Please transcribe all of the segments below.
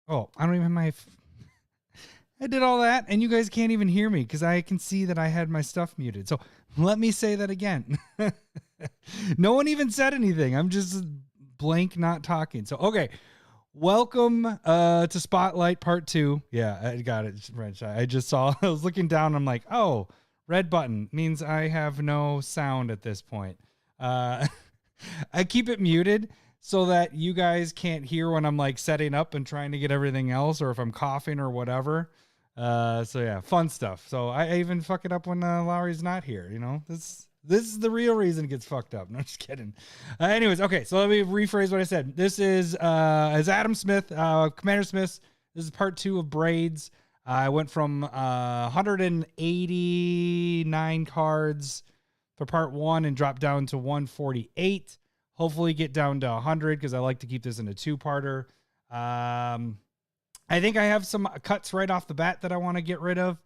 Oh, I don't even have my... I did all that, and you guys can't even hear me because I can see that I had my stuff muted. So let me say that again. No one even said anything. I'm just blank, not talking. So, okay. Welcome to Spotlight Part 2. Yeah, I got it, Rich. I just saw, I was looking down, I'm like, oh, red button means I have no sound at this point. I keep it muted so that you guys can't hear when I'm like setting up and trying to get everything else, or if I'm coughing or whatever. So yeah, fun stuff. So I even fuck it up when Lowry's not here. You know, this is the real reason it gets fucked up. No, just kidding. Anyways, okay. So let me rephrase what I said. This is as Adam Smith, CommanderSmith. This is part 2 of Braids. I went from 189 cards for part 1 and dropped down to 148. Hopefully get down to 100 because I like to keep this in a 2-parter. I think I have some cuts right off the bat that I want to get rid of.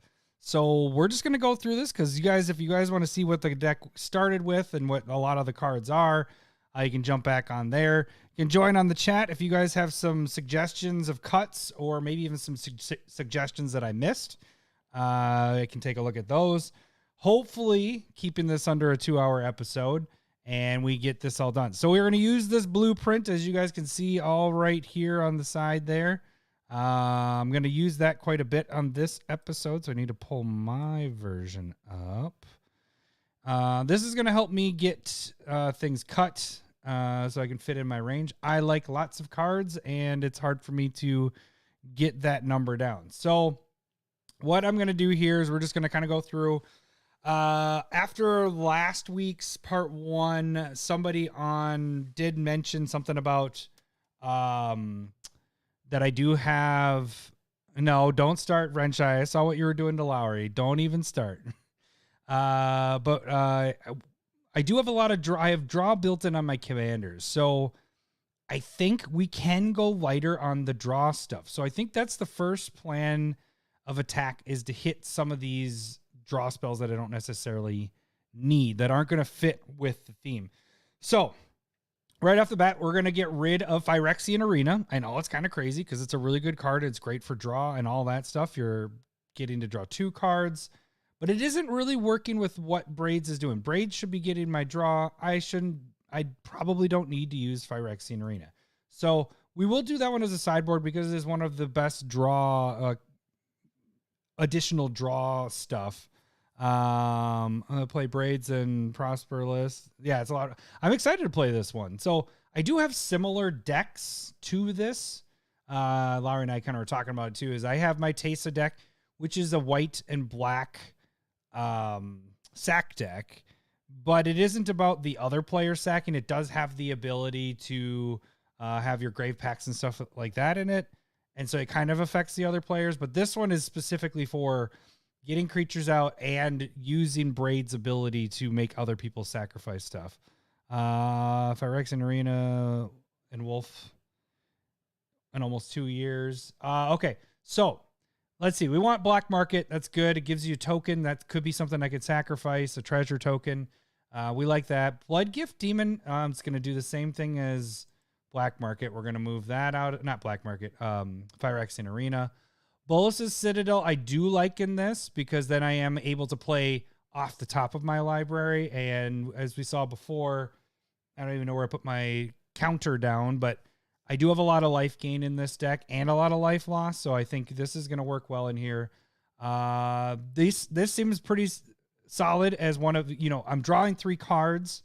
So we're just going to go through this because you guys, if you guys want to see what the deck started with and what a lot of the cards are, you can jump back on there. You can join on the chat if you guys have some suggestions of cuts or maybe even some suggestions that I missed. I can take a look at those. Hopefully keeping this under a 2-hour episode and we get this all done. So we're going to use this blueprint, as you guys can see all right here on the side there. I'm going to use that quite a bit on this episode, so I need to pull my version up. This is going to help me get things cut so I can fit in my range. I like lots of cards, and it's hard for me to get that number down. So what I'm going to do here is we're just going to kind of go through. After last week's part 1, somebody did mention something about... that I do have. No, don't start, Renshai. I saw what you were doing to Lowry. Don't even start. But I do have a lot of draw. I have draw built in on my commanders. So I think we can go lighter on the draw stuff. So I think that's the first plan of attack, is to hit some of these draw spells that I don't necessarily need, that aren't going to fit with the theme. So right off the bat, we're going to get rid of Phyrexian Arena. I know it's kind of crazy because it's a really good card. It's great for draw and all that stuff. You're getting to draw 2 cards, but it isn't really working with what Braids is doing. Braids should be getting my draw. I probably don't need to use Phyrexian Arena. So we will do that one as a sideboard because it is one of the best draw, additional draw stuff. I'm gonna play Braids and Prosperless. Yeah, it's a lot. I'm excited to play this one. So I do have similar decks to this. Larry and I kind of were talking about it too. Is I have my Tesa deck, which is a white and black sack deck, but it isn't about the other player sacking. It does have the ability to have your grave packs and stuff like that in it, and so it kind of affects the other players. But this one is specifically for getting creatures out and using Braids' ability to make other people sacrifice stuff. Phyrexian Arena and Wolf in almost 2 years. Okay, so let's see. We want Black Market. That's good. It gives you a token. That could be something I could sacrifice, a treasure token. We like that. Blood Gift Demon. It's going to do the same thing as Black Market. We're going to move that out. Not Black Market. Phyrexian Arena. Bolus's Citadel, I do like in this because then I am able to play off the top of my library. And as we saw before, I don't even know where I put my counter down, but I do have a lot of life gain in this deck and a lot of life loss. So I think this is going to work well in here. This seems pretty solid as one of, I'm drawing 3 cards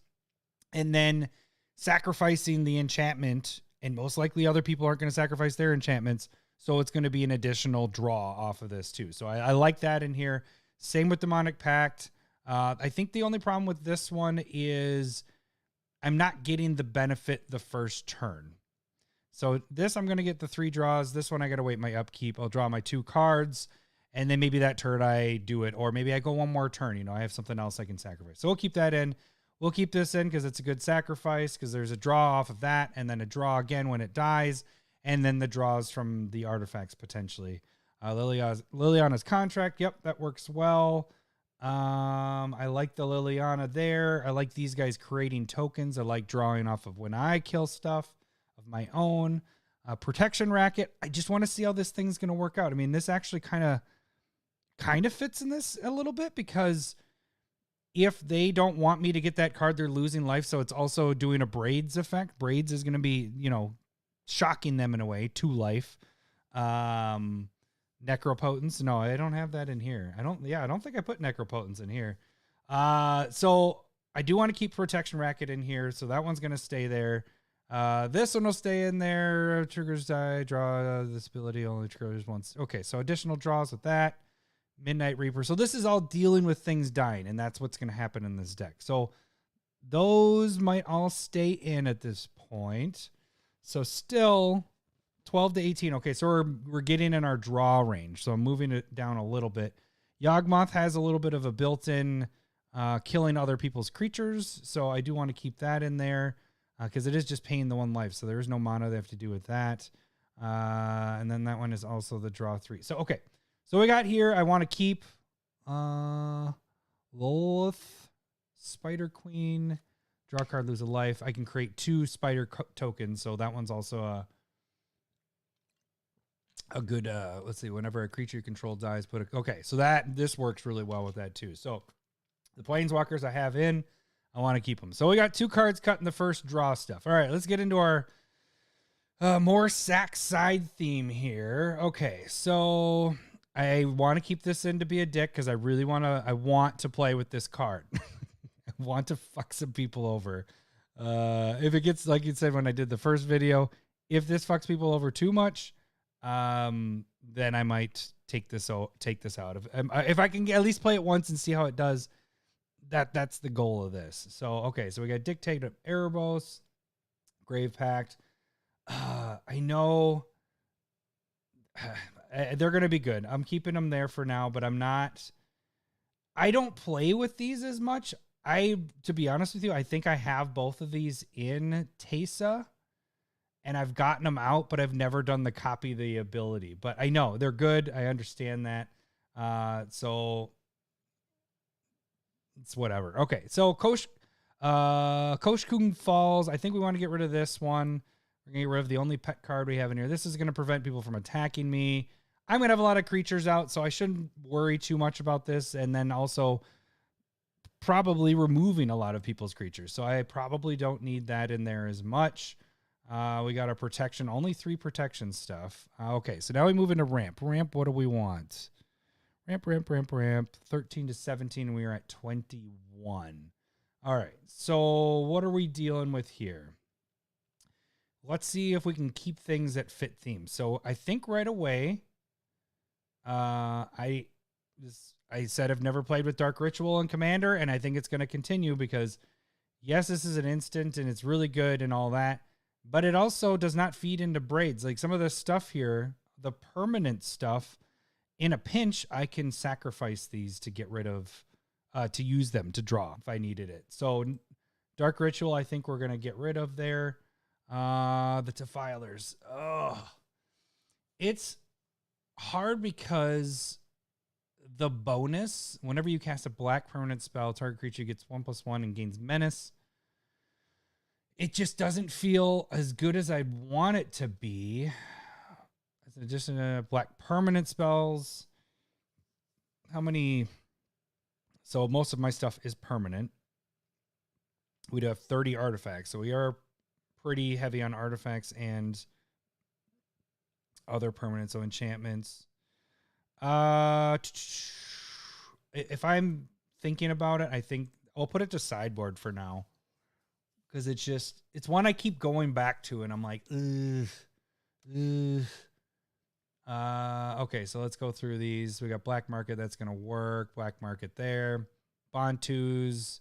and then sacrificing the enchantment, and most likely other people aren't going to sacrifice their enchantments. So it's going to be an additional draw off of this too. So I like that in here. Same with Demonic Pact. I think the only problem with this one is I'm not getting the benefit the first turn. So this, I'm going to get the 3 draws. This one, I got to wait my upkeep. I'll draw my 2 cards, and then maybe that turn I do it, or maybe I go one more turn. I have something else I can sacrifice. So we'll keep that in. We'll keep this in because it's a good sacrifice, because there's a draw off of that, and then a draw again when it dies, and then the draws from the artifacts potentially. Liliana's Contract. Yep, that works well. I like the Liliana there. I like these guys creating tokens. I like drawing off of when I kill stuff of my own. Protection Racket. I just want to see how this thing's going to work out. I mean, this actually kind of fits in this a little bit, because if they don't want me to get that card, they're losing life. So it's also doing a Braids effect. Braids is going to be, shocking them in a way, 2 life. Necropotence. No, I don't have that in here. I don't think I put Necropotence in here. So I do want to keep Protection Racket in here. So that one's going to stay there. This one will stay in there. Triggers die, draw this ability only triggers once. Okay. So additional draws with that. Midnight Reaper. So this is all dealing with things dying, and that's what's going to happen in this deck. So those might all stay in at this point. So still 12 to 18. Okay, so we're getting in our draw range. So I'm moving it down a little bit. Yawgmoth has a little bit of a built-in killing other people's creatures. So I do want to keep that in there because it is just paying the 1 life. So there is no mana they have to do with that. And then that one is also the draw 3. So, okay. So we got here, I want to keep Lilith, Spider Queen, draw a card, lose a life. I can create 2 spider tokens, so that one's also a good, let's see, whenever a creature you control dies, okay, so this works really well with that too. So the Planeswalkers I have in, I want to keep them. So we got 2 cards cut in the first draw stuff. All right, let's get into our more sack side theme here. Okay, so I want to keep this in to be a dick because I want to play with this card. I want to fuck some people over. If it gets, like you said when I did the first video, if this fucks people over too much, then I might take this out. If I can at least play it once and see how it does, that's the goal of this. So, okay, so we got Dictate of Erebos, Grave Pact. I know they're going to be good. I'm keeping them there for now, but I don't play with these as much. To be honest with you, I think I have both of these in Tesa, and I've gotten them out, but I've never done the copy the ability. But I know they're good. I understand that. So it's whatever. Okay, so Koshkung Falls. I think we want to get rid of this one. We're going to get rid of the only pet card we have in here. This is going to prevent people from attacking me. I'm going to have a lot of creatures out, so I shouldn't worry too much about this. And then also probably removing a lot of people's creatures. So I probably don't need that in there as much. We got our protection, only 3 protection stuff. Okay, so now we move into ramp. Ramp, what do we want? Ramp. 13 to 17, and we are at 21. All right, so what are we dealing with here? Let's see if we can keep things that fit themes. So I think right away, I said I've never played with Dark Ritual and Commander, and I think it's going to continue because, yes, this is an instant and it's really good and all that, but it also does not feed into Braids. Like some of the stuff here, the permanent stuff, in a pinch, I can sacrifice these to get rid of, to use them to draw if I needed it. So Dark Ritual, I think we're going to get rid of there. The Defilers. Oh, it's hard because the bonus, whenever you cast a black permanent spell, target creature gets 1/1 and gains menace. It just doesn't feel as good as I'd want it to be. As an addition to black permanent spells, how many? So most of my stuff is permanent. We'd have 30 artifacts, so we are pretty heavy on artifacts and other permanents, so enchantments. If I'm thinking about it, I think I'll put it to sideboard for now because it's one I keep going back to, and I'm like, okay, so let's go through these. We got Black Market, that's gonna work. Black Market there. Bontus.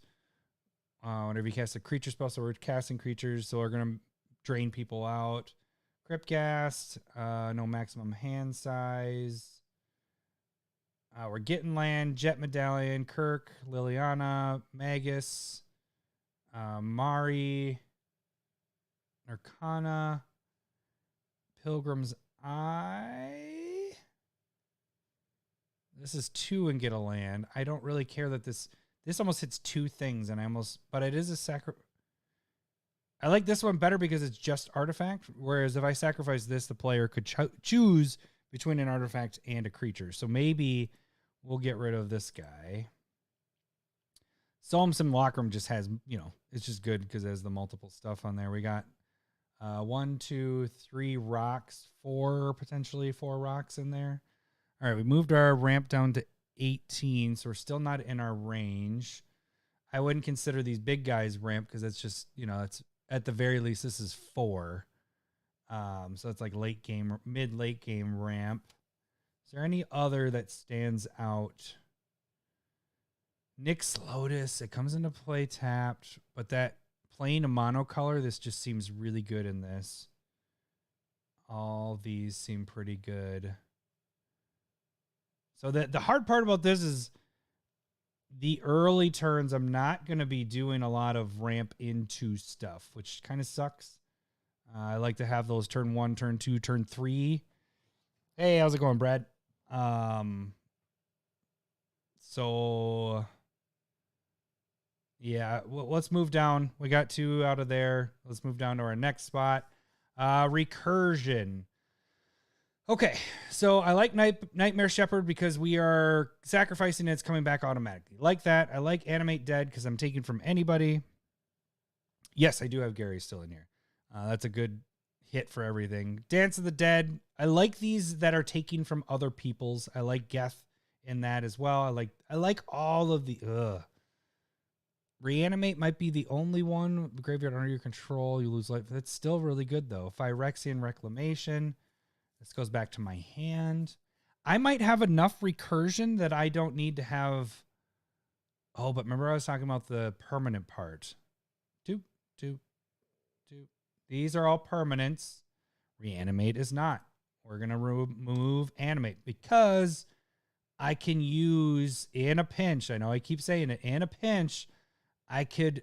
Whenever you cast a creature spell, so we're casting creatures, so we're gonna drain people out. Cryptcast, no maximum hand size. We're getting land, Jet Medallion, Kirk, Liliana, Magus, Mari, Arcana, Pilgrim's Eye. This is 2 and get a land. I don't really care that this almost hits 2 things, and but it is a I like this one better because it's just artifact, whereas if I sacrifice this, the player could choose between an artifact and a creature. So maybe we'll get rid of this guy. Solmson Lockram just has, it's just good because it has the multiple stuff on there. We got 1, 2, 3 rocks, potentially 4 rocks in there. All right, we moved our ramp down to 18, so we're still not in our range. I wouldn't consider these big guys ramp because it's just, it's at the very least, this is 4. So it's like mid-late game ramp. Is there any other that stands out? Nyx Lotus, it comes into play tapped, but that playing a monocolor, this just seems really good in this. All these seem pretty good. So the hard part about this is the early turns, I'm not going to be doing a lot of ramp into stuff, which kind of sucks. I like to have those turn 1, turn 2, turn 3. Hey, how's it going, Brad? So yeah, well, let's move down. We got 2 out of there. Let's move down to our next spot. Recursion. Okay, so I like Nightmare Shepherd because we are sacrificing it. It's coming back automatically. Like that. I like Animate Dead because I'm taking from anybody. Yes, I do have Gary still in here. That's a good hit for everything. Dance of the Dead. I like these that are taking from other people's. I like Geth in that as well. I like all of the... Reanimate might be the only one. Graveyard under your control. You lose life. That's still really good, though. Phyrexian Reclamation. This goes back to my hand. I might have enough recursion that I don't need to have... Oh, but remember I was talking about the permanent part. 2, 2, 2. These are all permanents. Reanimate is not. We're going to remove Animate because I can use, in a pinch, I know I keep saying it, in a pinch, I could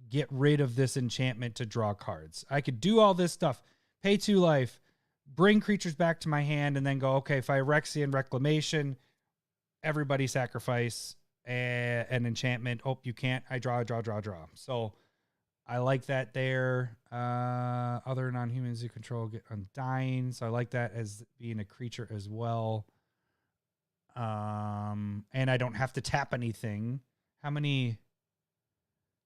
get rid of this enchantment to draw cards. I could do all this stuff. Pay 2 life. Bring creatures back to my hand and then go, okay, Phyrexian Reclamation, everybody sacrifice an enchantment. Oh, you can't. I draw. So I like that there. Other non-humans you control get undying. So I like that as being a creature as well. And I don't have to tap anything. How many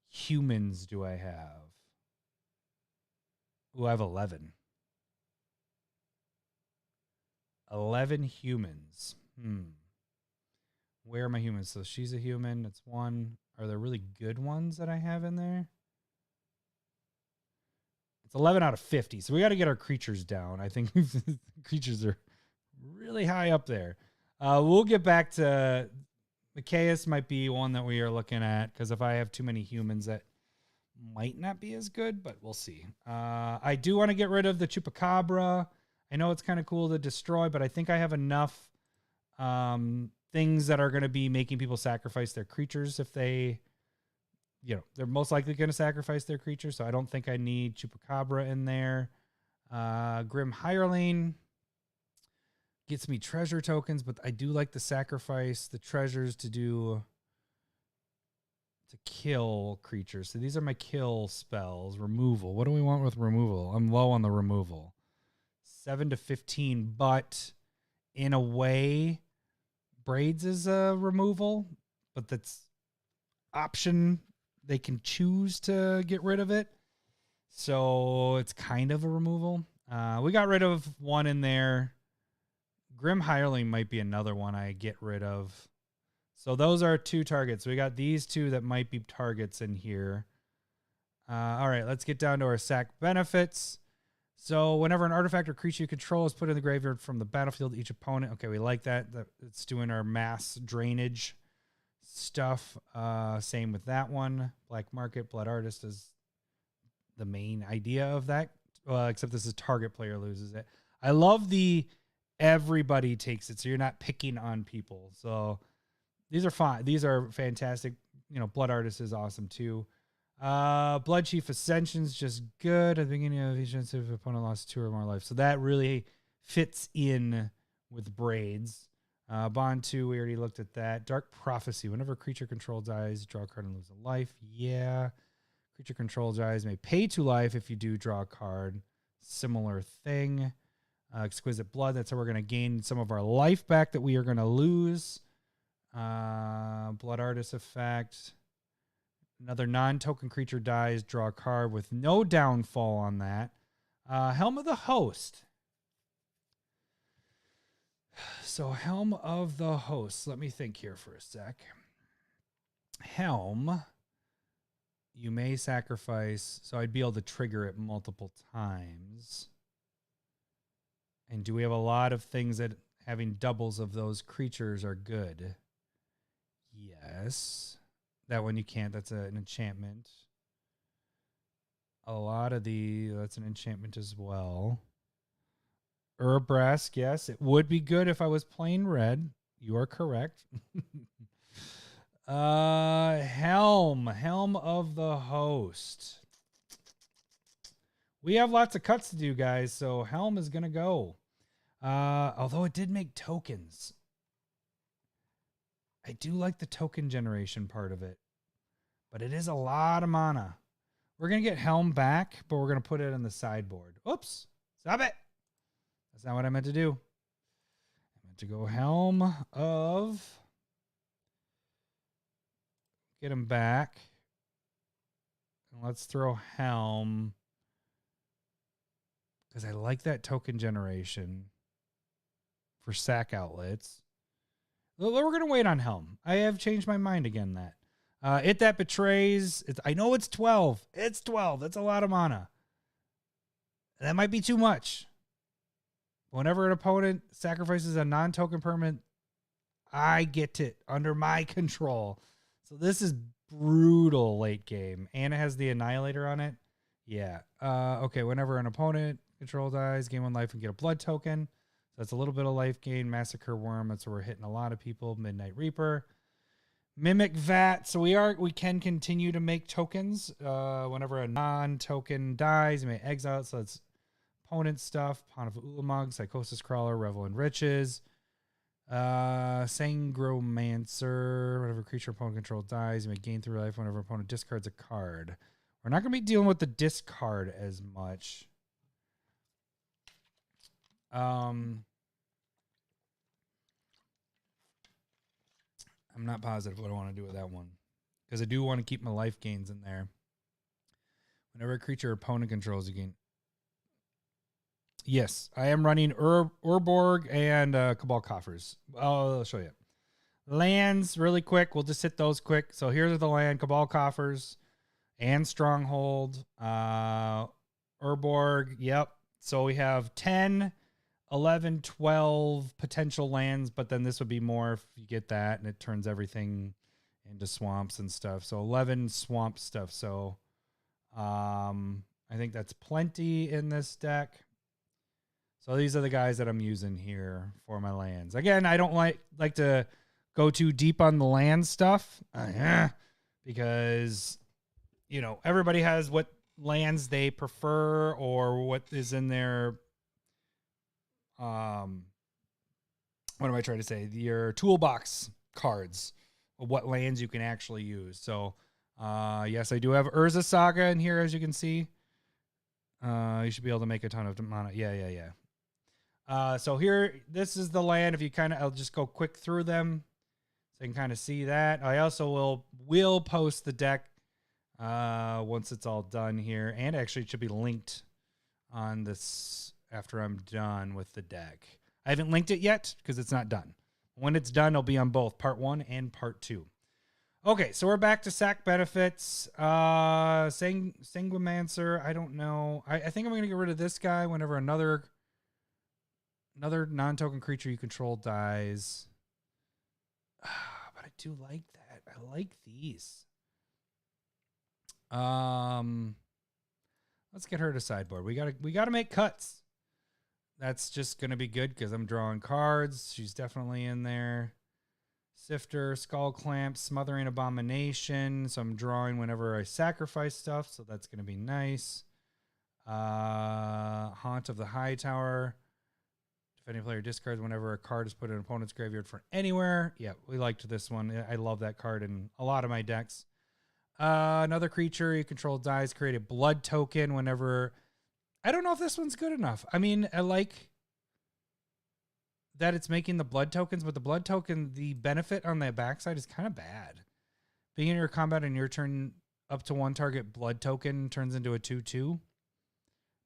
humans do I have? Ooh, I have 11. 11 humans. Where are my humans? So she's a human. That's 1. Are there really good ones that I have in there? It's 11 out of 50. So we got to get our creatures down. I think creatures are really high up there. We'll get back to... Micaeus might be one that we are looking at, because if I have too many humans, that might not be as good, but we'll see. I do want to get rid of the Chupacabra. I know it's kind of cool to destroy, but I think I have enough things that are going to be making people sacrifice their creatures if they, they're most likely going to sacrifice their creatures, so I don't think I need Chupacabra in there. Grim Hireling gets me treasure tokens, but I do like to sacrifice the treasures to kill creatures. So these are my kill spells. Removal. What do we want with removal? I'm low on the removal. 7 to 15, but in a way, Braids is a removal, but that's option. They can choose to get rid of it. So it's kind of a removal. We got rid of 1 in there. Grim Hireling might be another one I get rid of. So those are 2 targets. We got these 2 that might be targets in here. All right, let's get down to our sack benefits. So whenever an artifact or creature you control is put in the graveyard from the battlefield, each opponent. Okay, we like that. It's doing our mass drainage stuff. Same with that one. Black Market, Blood Artist is the main idea of that. Except this is target player loses it. I love the everybody takes it, so you're not picking on people. So these are fine. These are fantastic. Blood Artist is awesome too. Blood Chief Ascension's just good. At the beginning of each instance, opponent lost 2 or more life. So that really fits in with Braids. Bond 2, we already looked at that. Dark Prophecy. Whenever a creature control dies, draw a card and lose a life. Yeah. Creature control dies may pay 2 life if you do draw a card. Similar thing. Exquisite Blood. That's how we're going to gain some of our life back that we are going to lose. Blood Artist effect. Another non-token creature dies. Draw a card with no downfall on that. Helm of the Host. So Helm of the Host. Let me think here for a sec. Helm. You may sacrifice. So I'd be able to trigger it multiple times. And do we have a lot of things that having doubles of those creatures are good? Yes. That one you can't. That's an enchantment. A lot of that's an enchantment as well. Urbrask, yes. It would be good if I was playing red. You are correct. Helm of the Host. We have lots of cuts to do, guys, so Helm is going to go. Although it did make tokens. I do like the token generation part of it. But it is a lot of mana. We're going to get Helm back, but we're going to put it on the sideboard. Oops. Stop it. That's not what I meant to do. I meant to go Helm of... Get him back. And let's throw Helm. Because I like that token generation for sack outlets. We're going to wait on Helm. I have changed my mind again that. It that betrays. I know it's 12. It's 12. That's a lot of mana. That might be too much. Whenever an opponent sacrifices a non-token permanent, I get it under my control. So this is brutal late game. And it has the Annihilator on it. Yeah. Okay, whenever an opponent control dies, gain 1 life and get a blood token. So that's a little bit of life gain. Massacre Worm. That's where we're hitting a lot of people. Midnight Reaper. Mimic Vat. So we can continue to make tokens. Whenever a non-token dies, you may exile it. So that's opponent stuff. Pawn of Ulamog, Psychosis Crawler, Revel in Riches. Sangromancer. Whenever creature opponent control dies, you may gain 3 life whenever opponent discards a card. We're not going to be dealing with the discard as much. I'm not positive what I want to do with that one. Because I do want to keep my life gains in there. Whenever a creature opponent controls, you gain. Yes, I am running Urborg and Cabal Coffers. I'll show you. Lands, really quick. We'll just hit those quick. So here's the land. Cabal Coffers and Stronghold. Urborg, yep. So we have 10, 11, 12 potential lands, but then this would be more if you get that, and it turns everything into swamps and stuff. So 11 swamp stuff. So I think that's plenty in this deck. So these are the guys that I'm using here for my lands. Again, I don't like to go too deep on the land stuff because, you know, everybody has what lands they prefer or what is in their, what am I trying to say? Your toolbox cards of what lands you can actually use. So, yes, I do have Urza Saga in here, as you can see. You should be able to make a ton of mana. Yeah. So here, this is the land. If you I'll just go quick through them so you can kind of see that. I also will post the deck once it's all done here. And actually, it should be linked on this after I'm done with the deck. I haven't linked it yet because it's not done. When it's done, it'll be on both Part 1 and Part 2. Okay, so we're back to sack benefits. Sanguimancer, I don't know. I think I'm going to get rid of this guy whenever another non-token creature you control dies. But I do like that. I like these. Let's get her to sideboard. We gotta make cuts. That's just gonna be good because I'm drawing cards. She's definitely in there. Sifter, Skull Clamp, Smothering Abomination. So I'm drawing whenever I sacrifice stuff. So that's gonna be nice. Haunt of the Hightower. Defending player discards whenever a card is put in an opponent's graveyard for anywhere. Yeah, we liked this one. I love that card in a lot of my decks. Another creature you control dies, create a blood token whenever. I don't know if this one's good enough. I mean, I like that it's making the blood tokens, but the blood token, the benefit on the backside is kind of bad. Beginning your combat in your turn, up to one target blood token turns into a 2/2.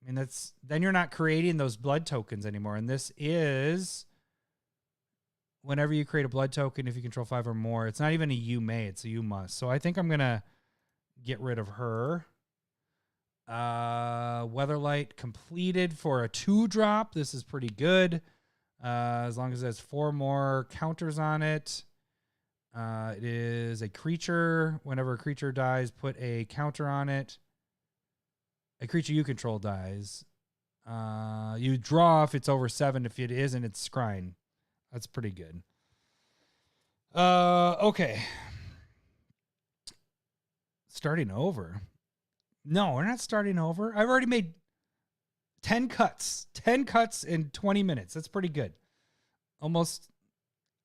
I mean, then you're not creating those blood tokens anymore. And this is whenever you create a blood token, if you control 5 or more, it's not even a you may, it's a you must. So I think I'm going to get rid of her. Weatherlight completed for a 2-drop. This is pretty good. As long as it has 4 more counters on it. It is a creature. Whenever a creature dies, put a counter on it. A creature you control dies. You draw if it's over 7. If it isn't, it's scrying. That's pretty good. Okay. Starting over. No, we're not starting over. I've already made 10 cuts. 10 cuts in 20 minutes. That's pretty good. Almost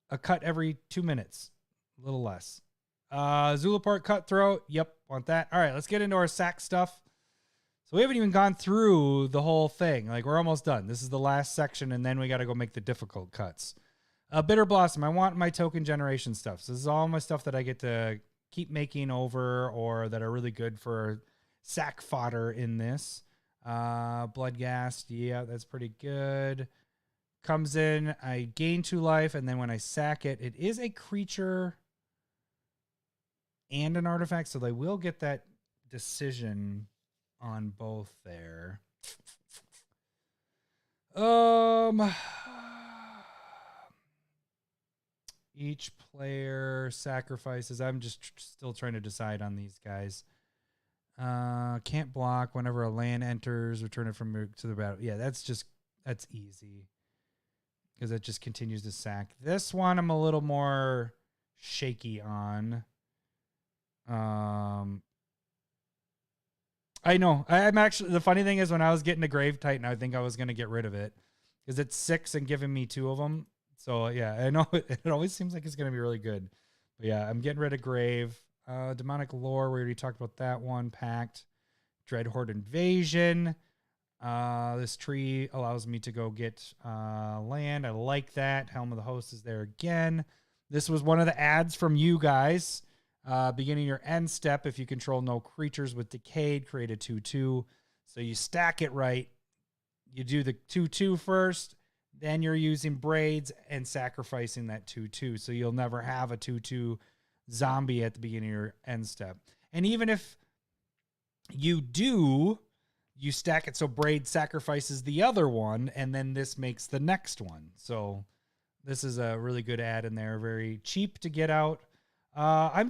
a cut every 2 minutes. A little less. Zulaport Cutthroat. Yep, want that. All right, let's get into our sack stuff. So we haven't even gone through the whole thing. Like, we're almost done. This is the last section, and then we got to go make the difficult cuts. Bitter Blossom. I want my token generation stuff. So this is all my stuff that I get to keep making over or that are really good for sack fodder in this. Bloodghast. Yeah, that's pretty good. Comes in. I gain 2 life, and then when I sack it, it is a creature and an artifact, so they will get that decision on both there. Each player sacrifices. I'm just still trying to decide on these guys. Can't block whenever a land enters. Return it from to the battle. Yeah, that's easy because it just continues to sack. This one I'm a little more shaky on. I know. I'm actually, the funny thing is when I was getting a Grave Titan, I think I was going to get rid of it because it's 6 and giving me 2 of them. So yeah, I know it always seems like it's going to be really good. But yeah, I'm getting rid of Grave. Demonic Lore, we already talked about that one. Pact. Dreadhorde Invasion. This tree allows me to go get land. I like that. Helm of the Host is there again. This was one of the ads from you guys. Beginning your end step, if you control no creatures with Decayed, create a 2/2. So you stack it right. You do the 2/2 first, then you're using Braids and sacrificing that 2/2. So you'll never have a 2/2 zombie at the beginning of your end step. And even if you do, you stack it so Braid sacrifices the other one, and then this makes the next one. So this is a really good ad in there. Very cheap to get out. I'm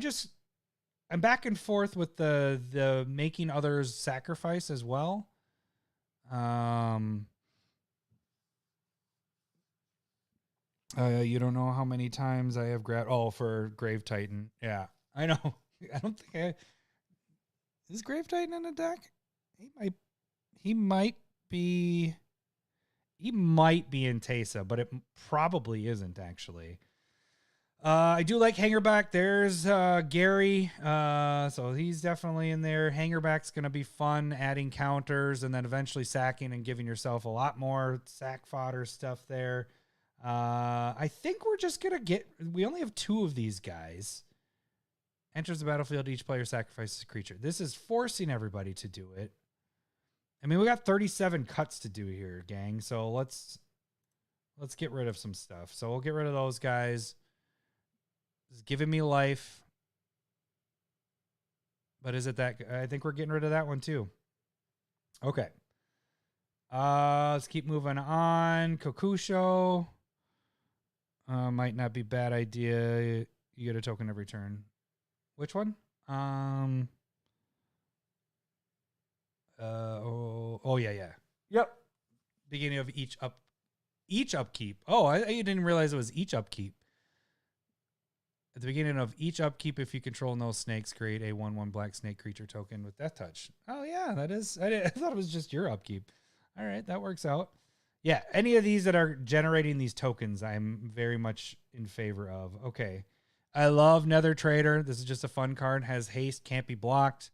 back and forth with the making others sacrifice as well. You don't know how many times I have for Grave Titan. Yeah, I know. I don't think is Grave Titan in the deck? He might be in Tesa, but it probably isn't actually. I do like Hangerback. There's Gary. So he's definitely in there. Hangerback's going to be fun, adding counters and then eventually sacking and giving yourself a lot more sack fodder stuff there. I think we're just going to we only have 2 of these guys. Enters the battlefield, each player sacrifices a creature. This is forcing everybody to do it. I mean, we got 37 cuts to do here, gang. So let's get rid of some stuff. So we'll get rid of those guys. It's giving me life. But is it that? I think we're getting rid of that one too. Okay. Let's keep moving on. Kokusho. Might not be a bad idea. You get a token every turn. Which one? Yeah. Yep. Beginning of each upkeep. Oh, I didn't realize it was each upkeep. At the beginning of each upkeep, if you control no snakes, create a 1/1 black snake creature token with Death Touch. Oh yeah, that is. I thought it was just your upkeep. All right, that works out. Yeah, any of these that are generating these tokens, I'm very much in favor of. Okay. I love Nether Trader. This is just a fun card. Has haste, can't be blocked.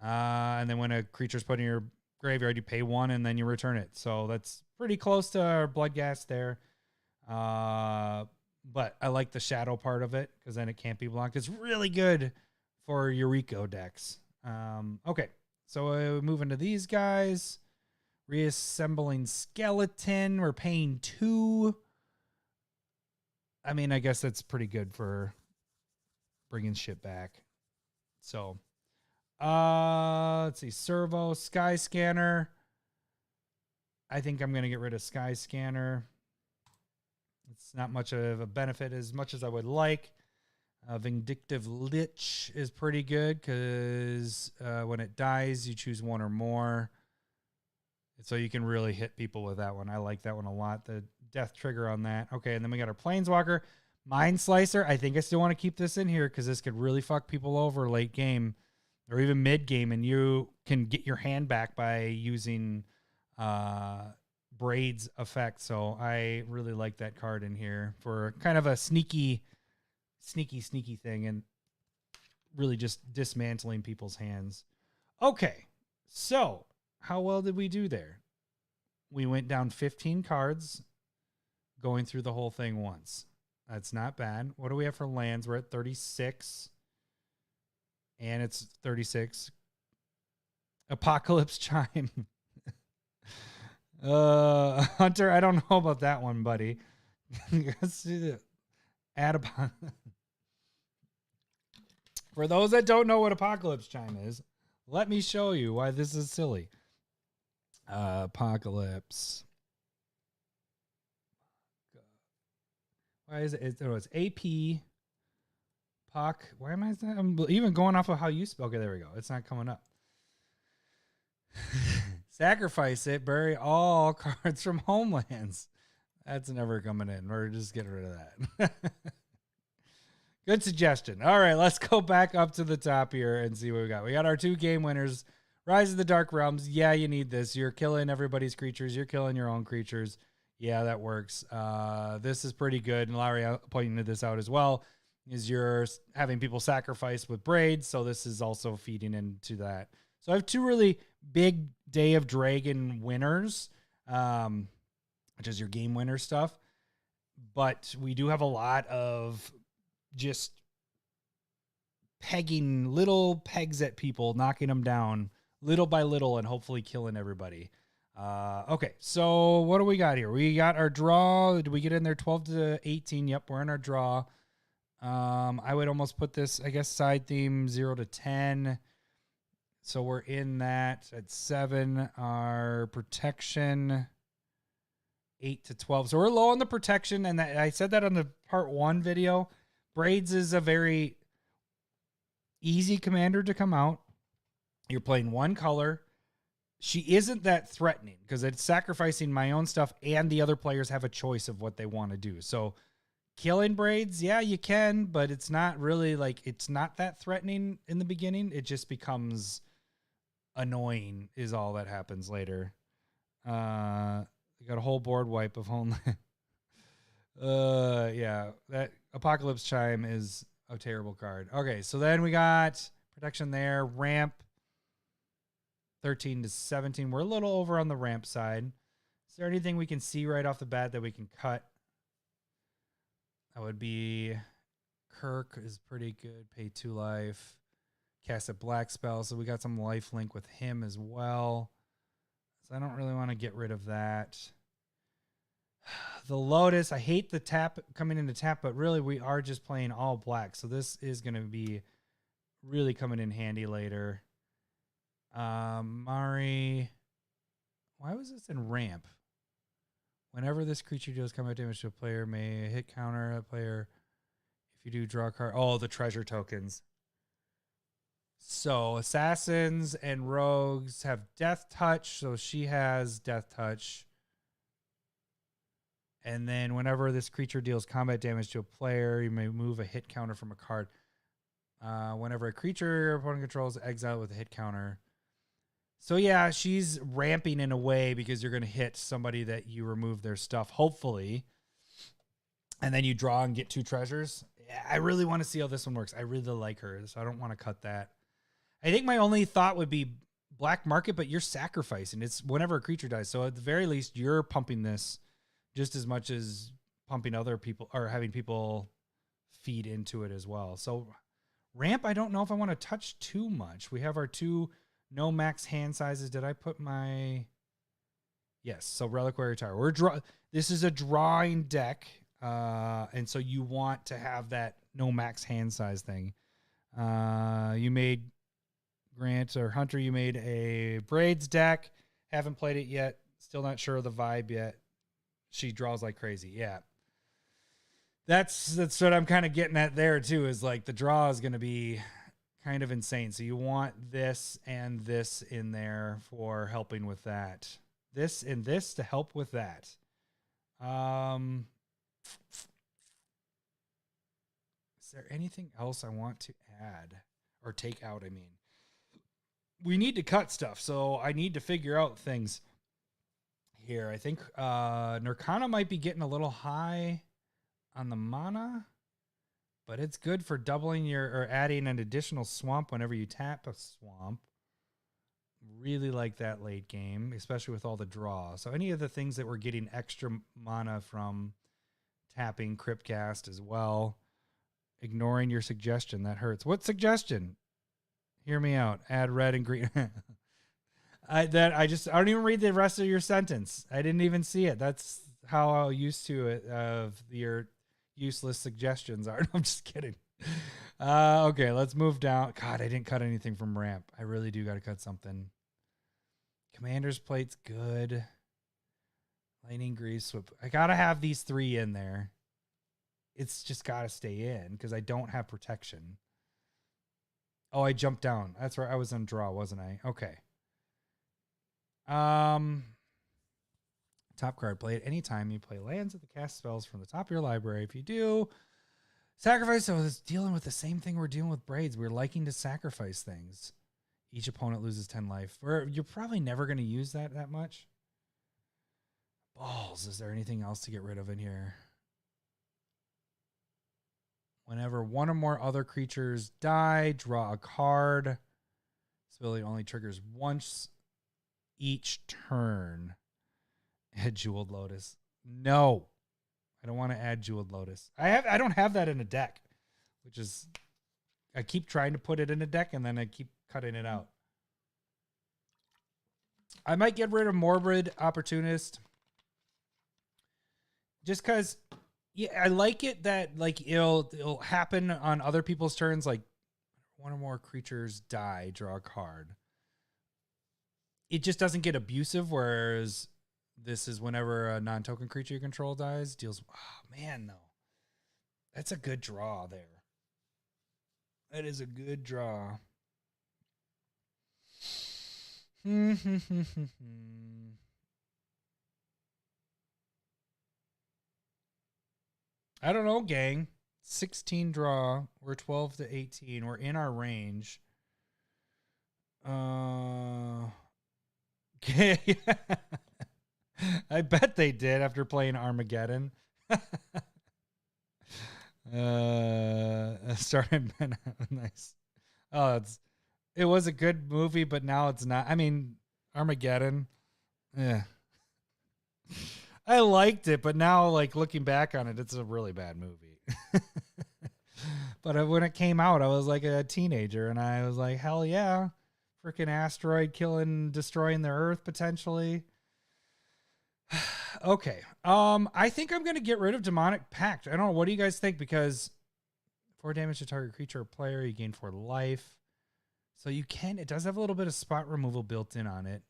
And then when a creature's put in your graveyard, you pay 1 and then you return it. So that's pretty close to our Bloodghast there. But I like the shadow part of it because then it can't be blocked. It's really good for Eureka decks. Okay, so move into these guys. Reassembling Skeleton. We're paying 2. I mean, I guess that's pretty good for bringing shit back. So, let's see. Servo, Sky Scanner. I think I'm going to get rid of Sky Scanner. It's not much of a benefit as much as I would like. Vindictive Lich is pretty good because when it dies, you choose 1 or more. So you can really hit people with that one. I like that one a lot. The death trigger on that. Okay, and then we got our Planeswalker. Mind Slicer. I think I still want to keep this in here because this could really fuck people over late game or even mid game, and you can get your hand back by using Braids effect. So I really like that card in here for kind of a sneaky thing and really just dismantling people's hands. Okay, so how well did we do there? We went down 15 cards going through the whole thing once. That's not bad. What do we have for lands? We're at 36. And it's 36. Apocalypse Chime. Hunter, I don't know about that one, buddy. For those that don't know what Apocalypse Chime is, let me show you why this is silly. Apocalypse. Why is it? It's AP. Poc. Why am I? I'm even going off of how you spell. Okay, there we go. It's not coming up. Sacrifice it. Bury all cards from homelands. That's never coming in. We're just getting rid of that. Good suggestion. All right, let's go back up to the top here and see what we got. We got our 2 game winners. Rise of the Dark Realms. Yeah, you need this. You're killing everybody's creatures. You're killing your own creatures. Yeah, that works. This is pretty good. And Larry pointed this out as well, is you're having people sacrifice with Braids. So this is also feeding into that. So I have 2 really big Day of Dragon winners, which is your game winner stuff. But we do have a lot of just pegging little pegs at people, knocking them down little by little and hopefully killing everybody. Okay, so what do we got here? We got our draw. Did we get in there 12 to 18? Yep, we're in our draw. I would almost put this, I guess, side theme 0 to 10. So we're in that at 7. Our protection 8 to 12. So we're low on the protection, and I said that on the part 1 video. Braids is a very easy commander to come out. You're playing 1 color. She isn't that threatening because it's sacrificing my own stuff and the other players have a choice of what they want to do. So killing Braids, yeah, you can, but it's not really it's not that threatening in the beginning. It just becomes annoying is all that happens later. We got a whole board wipe of Homeland. Yeah, that Apocalypse Chime is a terrible card. Okay, so then we got protection there, ramp 13 to 17. We're a little over on the ramp side. Is there anything we can see right off the bat that we can cut? That would be Kirk is pretty good. Pay 2 life. Cast a black spell. So we got some life link with him as well. So I don't really want to get rid of that. The Lotus, I hate the tap coming into tap, but really we are just playing all black. So this is going to be really coming in handy later. Mari, why was this in ramp? Whenever this creature deals combat damage to a player, may hit counter a player. If you do, draw a card. Oh, the treasure tokens. So assassins and rogues have death touch. So she has death touch. And then whenever this creature deals combat damage to a player, you may move a hit counter from a card. Whenever a creature your opponent controls, exile with a hit counter. So yeah, she's ramping in a way because you're going to hit somebody that you remove their stuff, hopefully. And then you draw and get 2 treasures. I really want to see how this one works. I really like her, so I don't want to cut that. I think my only thought would be black market, but you're sacrificing. It's whenever a creature dies. So at the very least, you're pumping this just as much as pumping other people or having people feed into it as well. So ramp, I don't know if I want to touch too much. We have our 2 no max hand sizes. Did I put my... Yes, so Reliquary Tower. This is a drawing deck, and so you want to have that no max hand size thing. You made Grant or Hunter. You made a Braids deck. Haven't played it yet. Still not sure of the vibe yet. She draws like crazy. Yeah, that's what I'm kind of getting at there too. Is like the draw is going to be kind of insane. So you want this and this in there for helping with that. This and this to help with that. Is there anything else I want to add or take out? I mean, we need to cut stuff, so I need to figure out things here. I think Nurkana might be getting a little high on the mana, but it's good for doubling or adding an additional swamp whenever you tap a swamp. Really like that late game, especially with all the draw. So any of the things that we're getting extra mana from tapping Cryptcast as well. Ignoring your suggestion, that hurts. What suggestion? Hear me out. Add red and green. I don't even read the rest of your sentence. I didn't even see it. That's how used to it of your useless suggestions are. I'm just kidding. Okay, let's move down. God, I didn't cut anything from ramp. I really do got to cut something. Commander's Plate's good. Lightning Grease Whip. I got to have these 3 in there. It's just got to stay in because I don't have protection. Oh, I jumped down. That's where I was on draw, wasn't I? Okay. Top card. Play at any time you play lands at the cast spells from the top of your library. If you do, sacrifice. I was dealing with the same thing we're dealing with Braids. We're liking to sacrifice things. Each opponent loses 10 life. You're probably never going to use that much. Balls. Is there anything else to get rid of in here? Whenever one or more other creatures die, draw a card. This ability only triggers once each turn. Add Jeweled Lotus. No. I don't want to add Jeweled Lotus. I don't have that in a deck, which is... I keep trying to put it in a deck, and then I keep cutting it out. I might get rid of Morbid Opportunist. Just because, yeah, I like it that like it'll happen on other people's turns. Like one or more creatures die, draw a card. It just doesn't get abusive, whereas this is whenever a non-token creature you control dies, deals... Oh, man, though. That's a good draw there. That is a good draw. I don't know, gang. 16 draw. We're 12 to 18. We're in our range. Okay. I bet they did after playing Armageddon. Started nice. Oh, it was a good movie, but now it's not. I mean, Armageddon. Yeah. I liked it, but now, like, looking back on it, it's a really bad movie. But when it came out, I was like a teenager, and I was like, hell yeah. Freaking asteroid destroying the Earth, potentially. Okay. I think I'm going to get rid of Demonic Pact. I don't know. What do you guys think? Because 4 damage to target creature or player, you gain 4 life. So it does have a little bit of spot removal built in on it.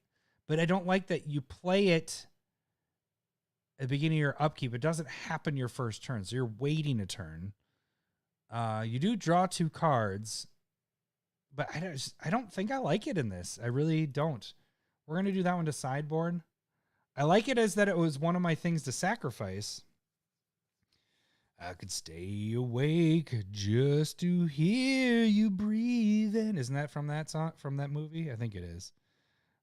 But I don't like that you play it at the beginning of your upkeep. It doesn't happen your first turn. So you're waiting a turn. You do draw 2 cards. But I don't think I like it in this. I really don't. We're going to do that one to sideboard. I like it as that it was one of my things to sacrifice. I could stay awake just to hear you breathing. Isn't that from that song, from that movie? I think it is.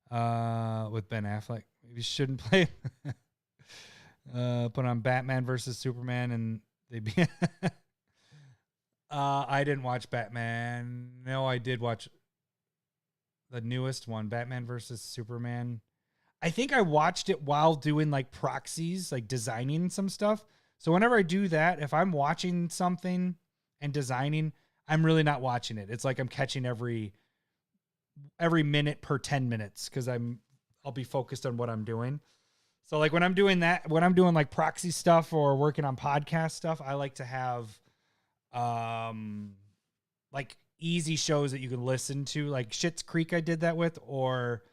With Ben Affleck. Maybe shouldn't play. Put on Batman versus Superman, and they'd be. I didn't watch Batman. No, I did watch the newest one, Batman versus Superman. I think I watched it while doing like proxies, like designing some stuff. So whenever I do that, if I'm watching something and designing, I'm really not watching it. It's like I'm catching every minute per 10 minutes because I'll be focused on what I'm doing. So like when I'm doing that, when I'm doing like proxy stuff or working on podcast stuff, I like to have like easy shows that you can listen to, like Schitt's Creek I did that with, or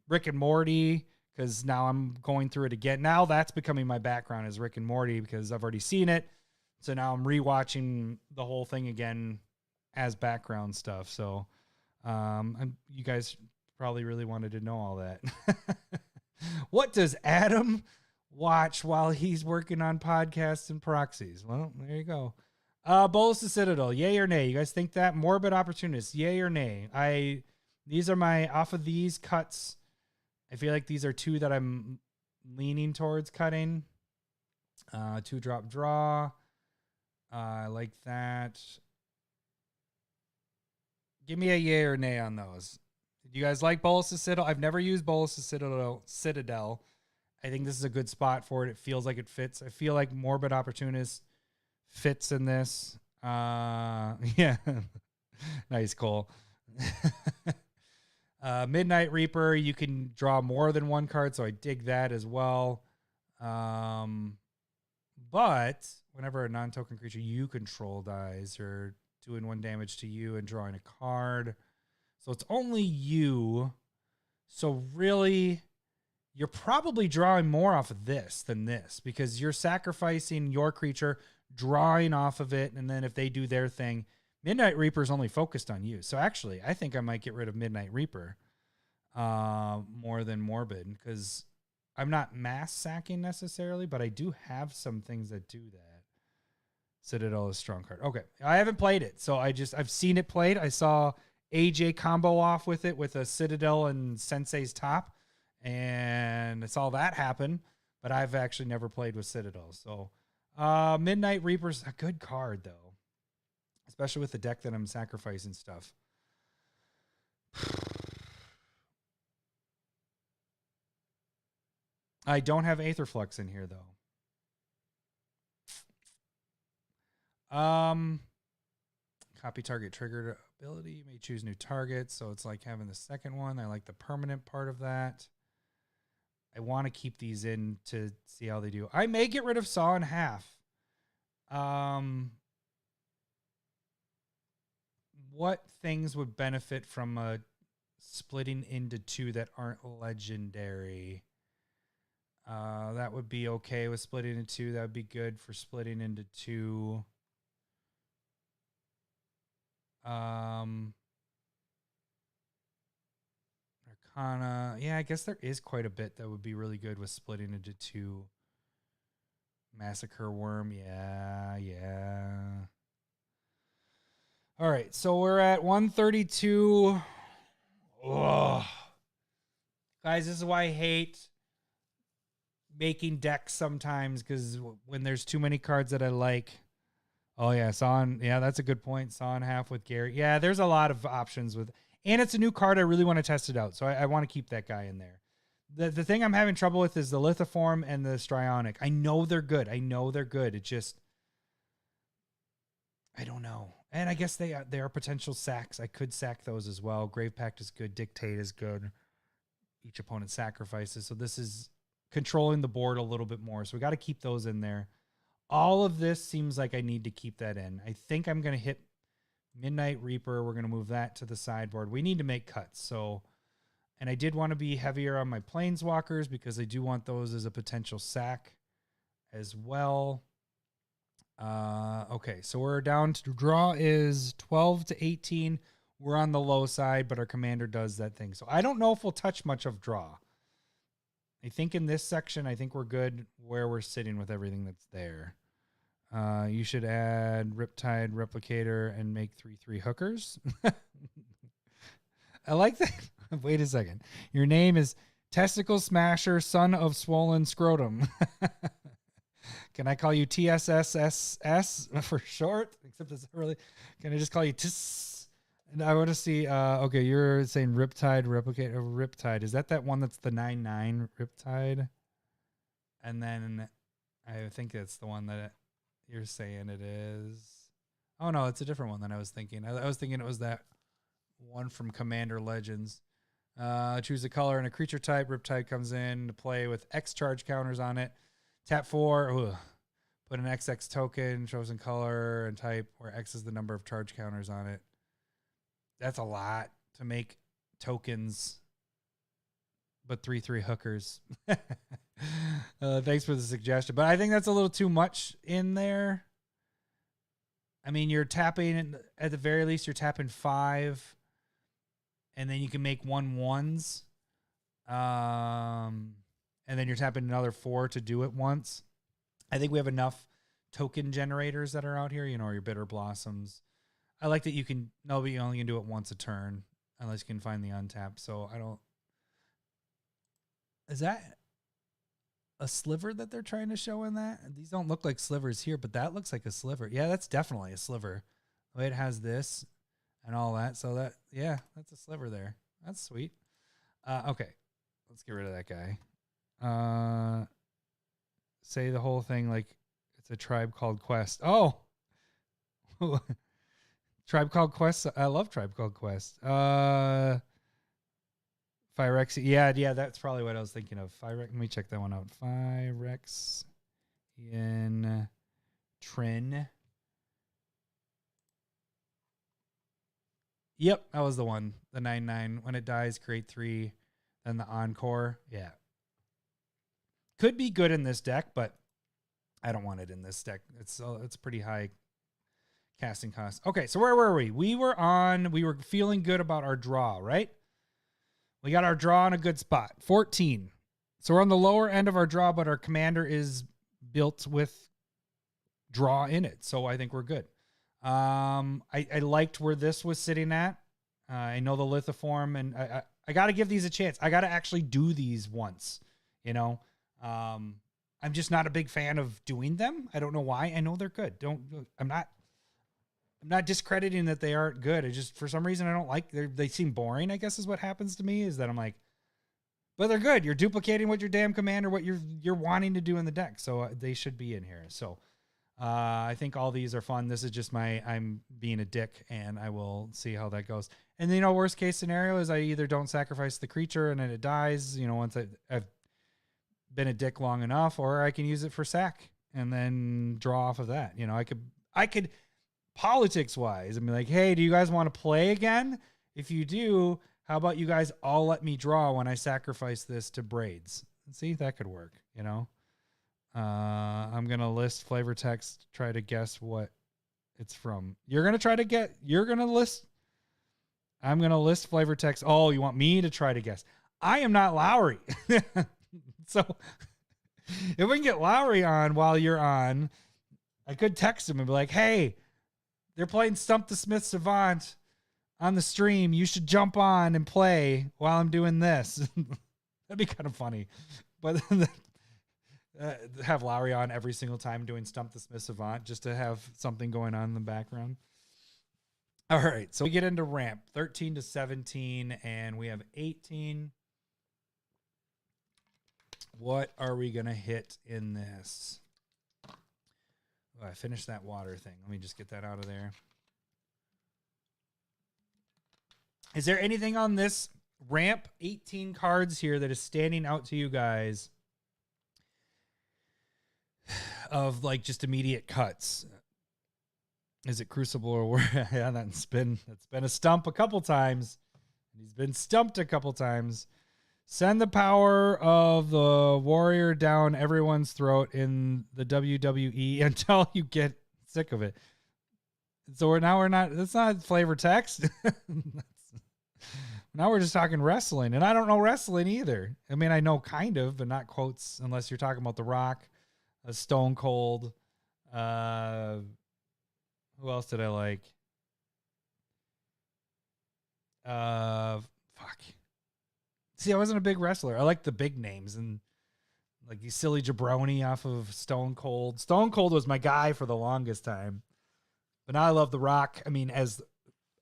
Rick and Morty, because now I'm going through it again. Now that's becoming my background is Rick and Morty because I've already seen it. So now I'm rewatching the whole thing again as background stuff. So you guys probably really wanted to know all that. What does Adam watch while he's working on podcasts and proxies? Well, there you go. Bolus the Citadel, yay or nay? You guys think that? Morbid Opportunist, yay or nay? These are my, off of these cuts, I feel like these are two that I'm leaning towards cutting. 2-drop draw. I like that. Give me a yay or nay on those. Do you guys like Bolus the Citadel? I've never used Bolus the Citadel. I think this is a good spot for it. It feels like it fits. I feel like Morbid Opportunist fits in this. Yeah. Nice, Cole. Midnight Reaper, you can draw more than one card, so I dig that as well. But whenever a non-token creature you control dies, you're doing 1 damage to you and drawing a card. So it's only you. So really, you're probably drawing more off of this than this because you're sacrificing your creature, drawing off of it, and then if they do their thing, Midnight Reaper is only focused on you. So actually, I think I might get rid of Midnight Reaper more than Morbid because I'm not mass sacking necessarily, but I do have some things that do that. Citadel is a strong card. Okay, I haven't played it, so I've seen it played. I saw AJ combo off with it with a Citadel and Sensei's top, and I saw that happen, but I've actually never played with Citadel. So Midnight Reaper's a good card, though, especially with the deck that I'm sacrificing stuff. I don't have Aetherflux in here, though. Copy target triggered ability. You may choose new targets. So it's like having the second one. I like the permanent part of that. I want to keep these in to see how they do. I may get rid of Saw in Half. What things would benefit from splitting into 2 that aren't legendary? That would be okay with splitting into 2. That would be good for splitting into 2. Arcana. Yeah, I guess there is quite a bit that would be really good with splitting into 2. Massacre Worm. Yeah. All right, so we're at 132. Ugh. Guys, this is why I hate making decks sometimes, because when there's too many cards that I like. Oh, yeah, yeah, that's a good point. Saw in Half with Gary. Yeah, there's a lot of options with, and it's a new card. I really want to test it out, so I want to keep that guy in there. The thing I'm having trouble with is the Lithoform and the Strionic. I know they're good. It just, I don't know. And I guess they are potential sacks. I could sack those as well. Grave Pact is good. Dictate is good. Each opponent sacrifices. So this is controlling the board a little bit more. So we got to keep those in there. All of this seems like I need to keep that in. I think I'm going to hit Midnight Reaper. We're going to move that to the sideboard. We need to make cuts. So, and I did want to be heavier on my Planeswalkers because I do want those as a potential sack as well. Okay, so we're down to draw is 12 to 18. We're on the low side, but our commander does that thing. So I don't know if we'll touch much of draw. I think in this section, I think we're good where we're sitting with everything that's there. You should add Riptide Replicator and make 3/3 hookers. I like that. Wait a second. Your name is Testicle Smasher, son of swollen scrotum. Can I call you TSSSS for short? Except it's really. Can I just call you TS? And I want to see. Okay, you're saying Riptide replicate. Riptide, is that one that's the 9/9 Riptide? And then I think that's the one that you're saying it is. Oh no, it's a different one than I was thinking. I was thinking it was that one from Commander Legends. Choose a color and a creature type. Riptide comes in to play with X charge counters on it. Tap 4. Put an XX token, chosen color and type, where X is the number of charge counters on it. That's a lot to make tokens, but 3/3 hookers. Thanks for the suggestion, but I think that's a little too much in there. I mean, you're tapping, at the very least, you're tapping 5, and then you can make 1/1s. And then you're tapping another 4 to do it once. I think we have enough token generators that are out here, you know, your Bitter Blossoms. I like that you can, no, but you only can do it once a turn, unless you can find the untap. So I don't, is that a sliver that they're trying to show in that? These don't look like slivers here, but that looks like a sliver. Yeah, that's definitely a sliver. It has this and all that. So that, yeah, that's a sliver there. That's sweet. Okay, let's get rid of that guy. Say the whole thing like it's a Tribe Called Quest. Oh, Tribe Called Quest. I love Tribe Called Quest. Phyrexian. Yeah, that's probably what I was thinking of. Let me check that one out. Phyrexian Trin. Yep, that was the one. The 9/9. When it dies, create 3. Then the Encore. Yeah. Could be good in this deck, but I don't want it in this deck. It's pretty high casting cost. Okay, so where were we? We were feeling good about our draw, right? We got our draw in a good spot. 14. So we're on the lower end of our draw, but our commander is built with draw in it. So I think we're good. I liked where this was sitting at. I know the lithoform, and I got to give these a chance. I got to actually do these once, you know. I'm just not a big fan of doing them. I don't know why. I know they're good. I'm not discrediting that they aren't good. I just, for some reason, I don't like, they seem boring, I guess is what happens to me, is that I'm like, but they're good. You're duplicating what your damn commander, what you're wanting to do in the deck. So they should be in here. So I think all these are fun. This is just I'm being a dick, and I will see how that goes. And you know, worst case scenario is I either don't sacrifice the creature and then it dies, you know, once I've been a dick long enough, or I can use it for sack and then draw off of that. You know, I could politics wise, and be like, hey, do you guys want to play again? If you do, how about you guys all let me draw when I sacrifice this to Braids? See, that could work, you know? I'm going to list flavor text, try to guess what it's from. I'm going to list flavor text. Oh, you want me to try to guess? I am not Lowry. So if we can get Lowry on while you're on, I could text him and be like, hey, they're playing Stump the Smith Savant on the stream. You should jump on and play while I'm doing this. That'd be kind of funny. But have Lowry on every single time doing Stump the Smith Savant just to have something going on in the background. All right, so we get into ramp 13 to 17, and we have 18. What are we going to hit in this? Oh, I finished that water thing. Let me just get that out of there. Is there anything on this ramp 18 cards here that is standing out to you guys of like just immediate cuts? Is it Crucible or where? Yeah, that's been a stump a couple times. He's been stumped a couple times. Send the power of the warrior down everyone's throat in the WWE until you get sick of it. So we're not, that's not flavor text. Now we're just talking wrestling, and I don't know wrestling either. I mean, I know kind of, but not quotes, unless you're talking about The Rock, Stone Cold. Who else did I like? Fuck. See, I wasn't a big wrestler. I like the big names, and like these silly jabroni off of Stone Cold. Stone Cold was my guy for the longest time. But now I love The Rock. I mean,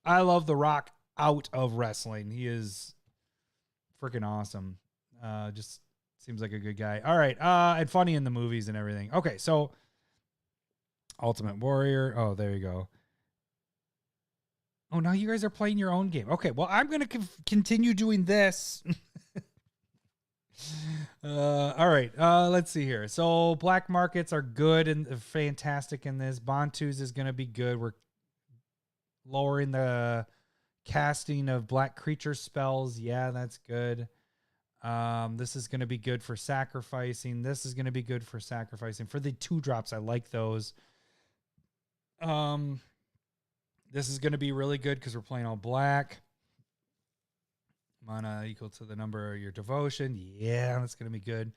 I love The Rock out of wrestling. He is freaking awesome. Just seems like a good guy. All right. And funny in the movies and everything. Okay, so Ultimate Warrior. Oh, there you go. Oh, now you guys are playing your own game. Okay, well, I'm going to continue doing this. All right. Let's see here. So black markets are good and fantastic in this. Bantus is going to be good. We're lowering the casting of black creature spells. Yeah, that's good. This is going to be good for sacrificing. This is going to be good for sacrificing. For the 2-drops, I like those. This is going to be really good because we're playing all black. Mana equal to the number of your devotion. Yeah, that's going to be good.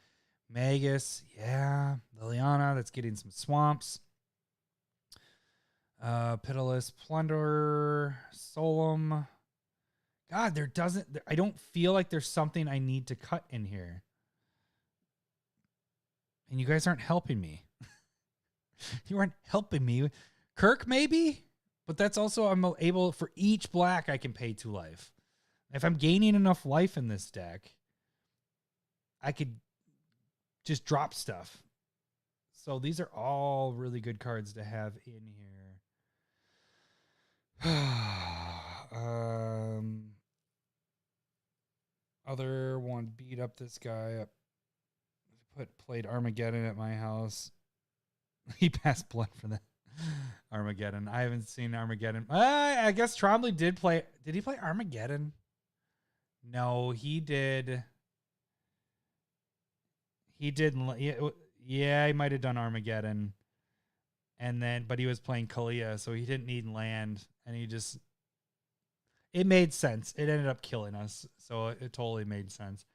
Magus. Yeah. Liliana, that's getting some swamps. Pitiless Plunderer. Solemn. God, I don't feel like there's something I need to cut in here. And you guys aren't helping me. You aren't helping me. Kirk, maybe? But that's also, I'm able, for each black, I can pay 2 life. If I'm gaining enough life in this deck, I could just drop stuff. So these are all really good cards to have in here. Other one beat up this guy up. Played Armageddon at my house. He passed blood for that. Armageddon. I haven't seen Armageddon. I guess Trombley did play. Did he play Armageddon? No, he did. He didn't. Yeah, he might have done Armageddon. But he was playing Kalia, so he didn't need land. And it made sense. It ended up killing us. So it totally made sense.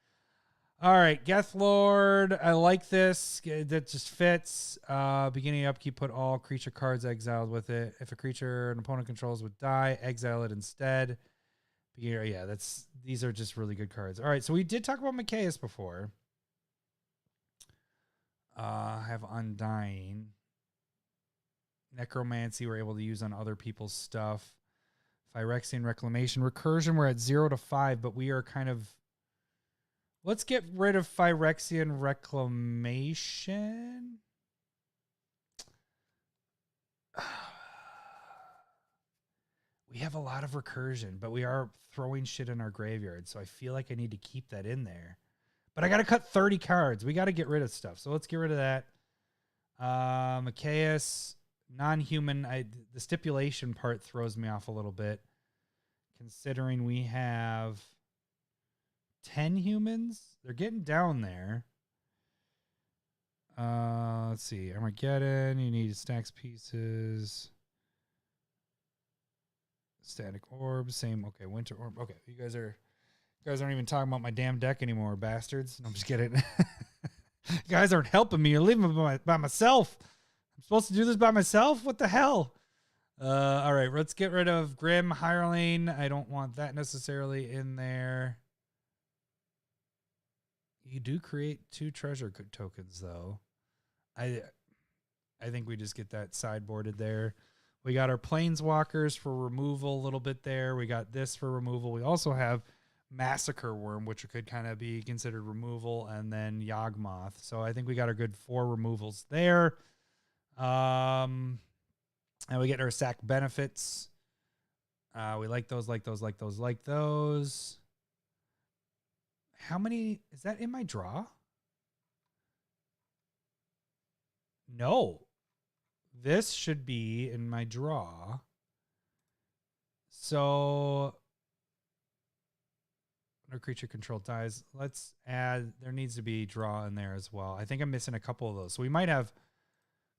All right, Geth Lord. I like this. That just fits. Beginning upkeep, put all creature cards exiled with it. If a creature an opponent controls would die, exile it instead. Yeah, these are just really good cards. All right, so we did talk about Mikaeus before. I have Undying. Necromancy we're able to use on other people's stuff. Phyrexian Reclamation. Recursion, we're at 0 to 5, but we are kind of... Let's get rid of Phyrexian Reclamation. We have a lot of recursion, but we are throwing shit in our graveyard, so I feel like I need to keep that in there. But I got to cut 30 cards. We got to get rid of stuff, so let's get rid of that. Mikaeus, non-human. The stipulation part throws me off a little bit, considering we have 10 humans. They're getting down there. Let's see. Armageddon. You need stacks pieces. Static orb. Same. Okay. Winter orb. Okay. You guys aren't even talking about my damn deck anymore, bastards. No, I'm just kidding. You guys aren't helping me. You're leaving me by myself. I'm supposed to do this by myself? What the hell? All right. Let's get rid of Grim Hireling. I don't want that necessarily in there. You do create 2 treasure tokens, though. I think we just get that sideboarded there. We got our Planeswalkers for removal a little bit there. We got this for removal. We also have Massacre Worm, which could kind of be considered removal, and then Yawgmoth. So I think we got a good 4 removals there. And we get our sack benefits. We like those. How many is that in my draw? No. This should be in my draw. So no creature control dies. Let's add, there needs to be draw in there as well. I think I'm missing a couple of those. So we might have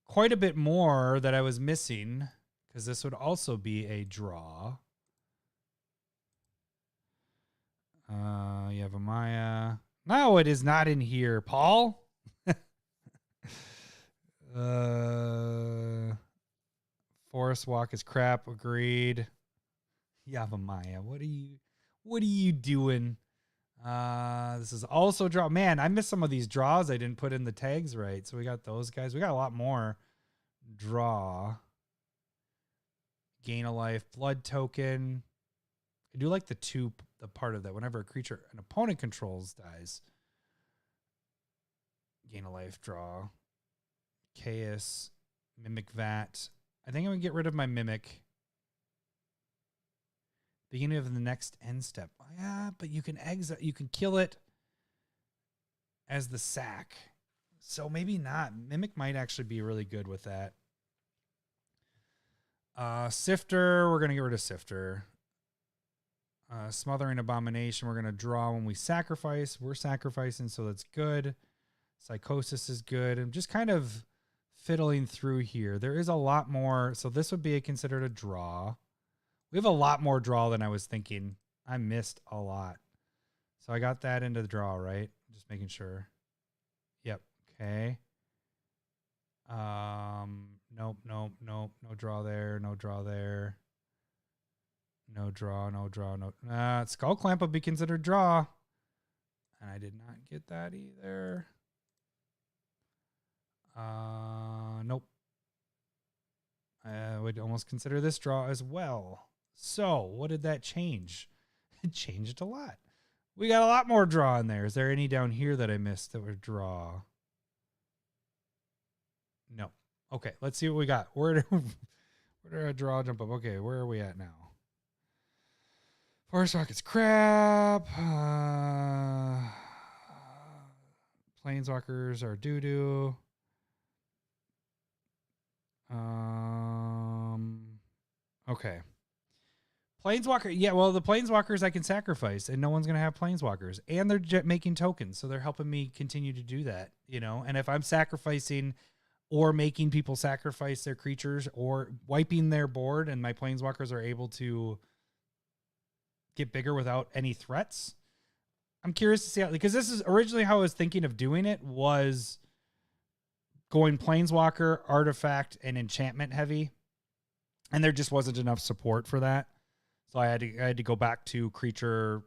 quite a bit more that I was missing, because this would also be a draw. You have Amaya. No, it is not in here, Paul. Forest Walk is crap. Agreed. Yavamaya, what are you doing? This is also draw. Man, I missed some of these draws. I didn't put in the tags right. So we got those guys. We got a lot more. Draw. Gain a life. Blood token. I do like the part of that. Whenever a creature an opponent controls dies. Gain a life. Draw. Chaos. Mimic Vat. I think I'm going to get rid of my Mimic. Beginning of the next end step. Yeah, but you can exit. You can kill it as the sack. So maybe not. Mimic might actually be really good with that. Sifter. We're going to get rid of Sifter. Smothering Abomination. We're going to draw when we sacrifice. We're sacrificing, so that's good. Psychosis is good. I'm just kind of fiddling through here. There is a lot more. So this would be considered a draw. We have a lot more draw than I was thinking. I missed a lot. So I got that into the draw, right? Just making sure. Yep. Okay. Nope. No draw there. No draw there. No draw. Skull Clamp would be considered draw. And I did not get that either. Nope. I would almost consider this draw as well. So, what did that change? It changed a lot. We got a lot more draw in there. Is there any down here that I missed that would draw? No. Okay, let's see what we got. Where did our draw jump up? Okay, where are we at now? Forest Rocket's crap. Planeswalkers are doo-doo. Okay. Planeswalker. Yeah, well, the Planeswalkers I can sacrifice, and no one's going to have Planeswalkers. And they're making tokens, so they're helping me continue to do that, you know? And if I'm sacrificing or making people sacrifice their creatures or wiping their board and my Planeswalkers are able to get bigger without any threats, I'm curious to see how, because this is originally how I was thinking of doing it, was going Planeswalker, Artifact, and Enchantment heavy. And there just wasn't enough support for that. So I had to go back to creature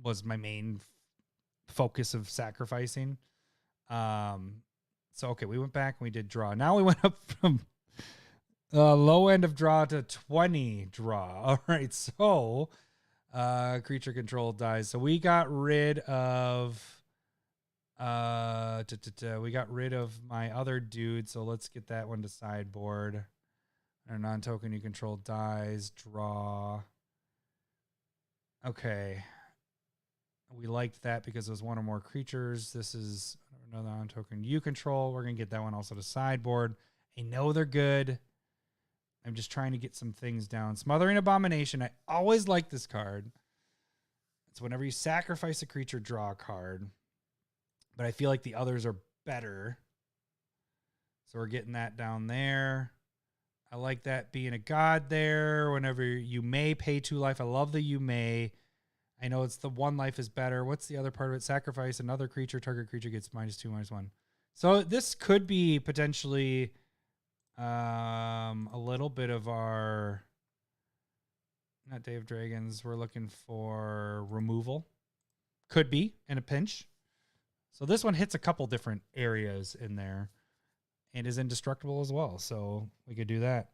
was my main focus of sacrificing. So, okay, we went back and we did draw. Now we went up from low end of draw to 20 draw. All right, so creature control dies. So we got rid of we got rid of my other dude. So let's get that one to sideboard. Our non-token you control dies. Draw. Okay. We liked that because it was one or more creatures. This is another non-token you control. We're going to get that one also to sideboard. I know they're good. I'm just trying to get some things down. Smothering Abomination. I always like this card. It's whenever you sacrifice a creature, draw a card. But I feel like the others are better. So we're getting that down there. I like that being a god there. Whenever you may pay 2 life. I love the you may. I know it's the 1 life is better. What's the other part of it? Sacrifice another creature. Target creature gets -2/-1. So this could be potentially a little bit of our, not Day of Dragons. We're looking for removal. Could be in a pinch. So this one hits a couple different areas in there. And is indestructible as well. So we could do that.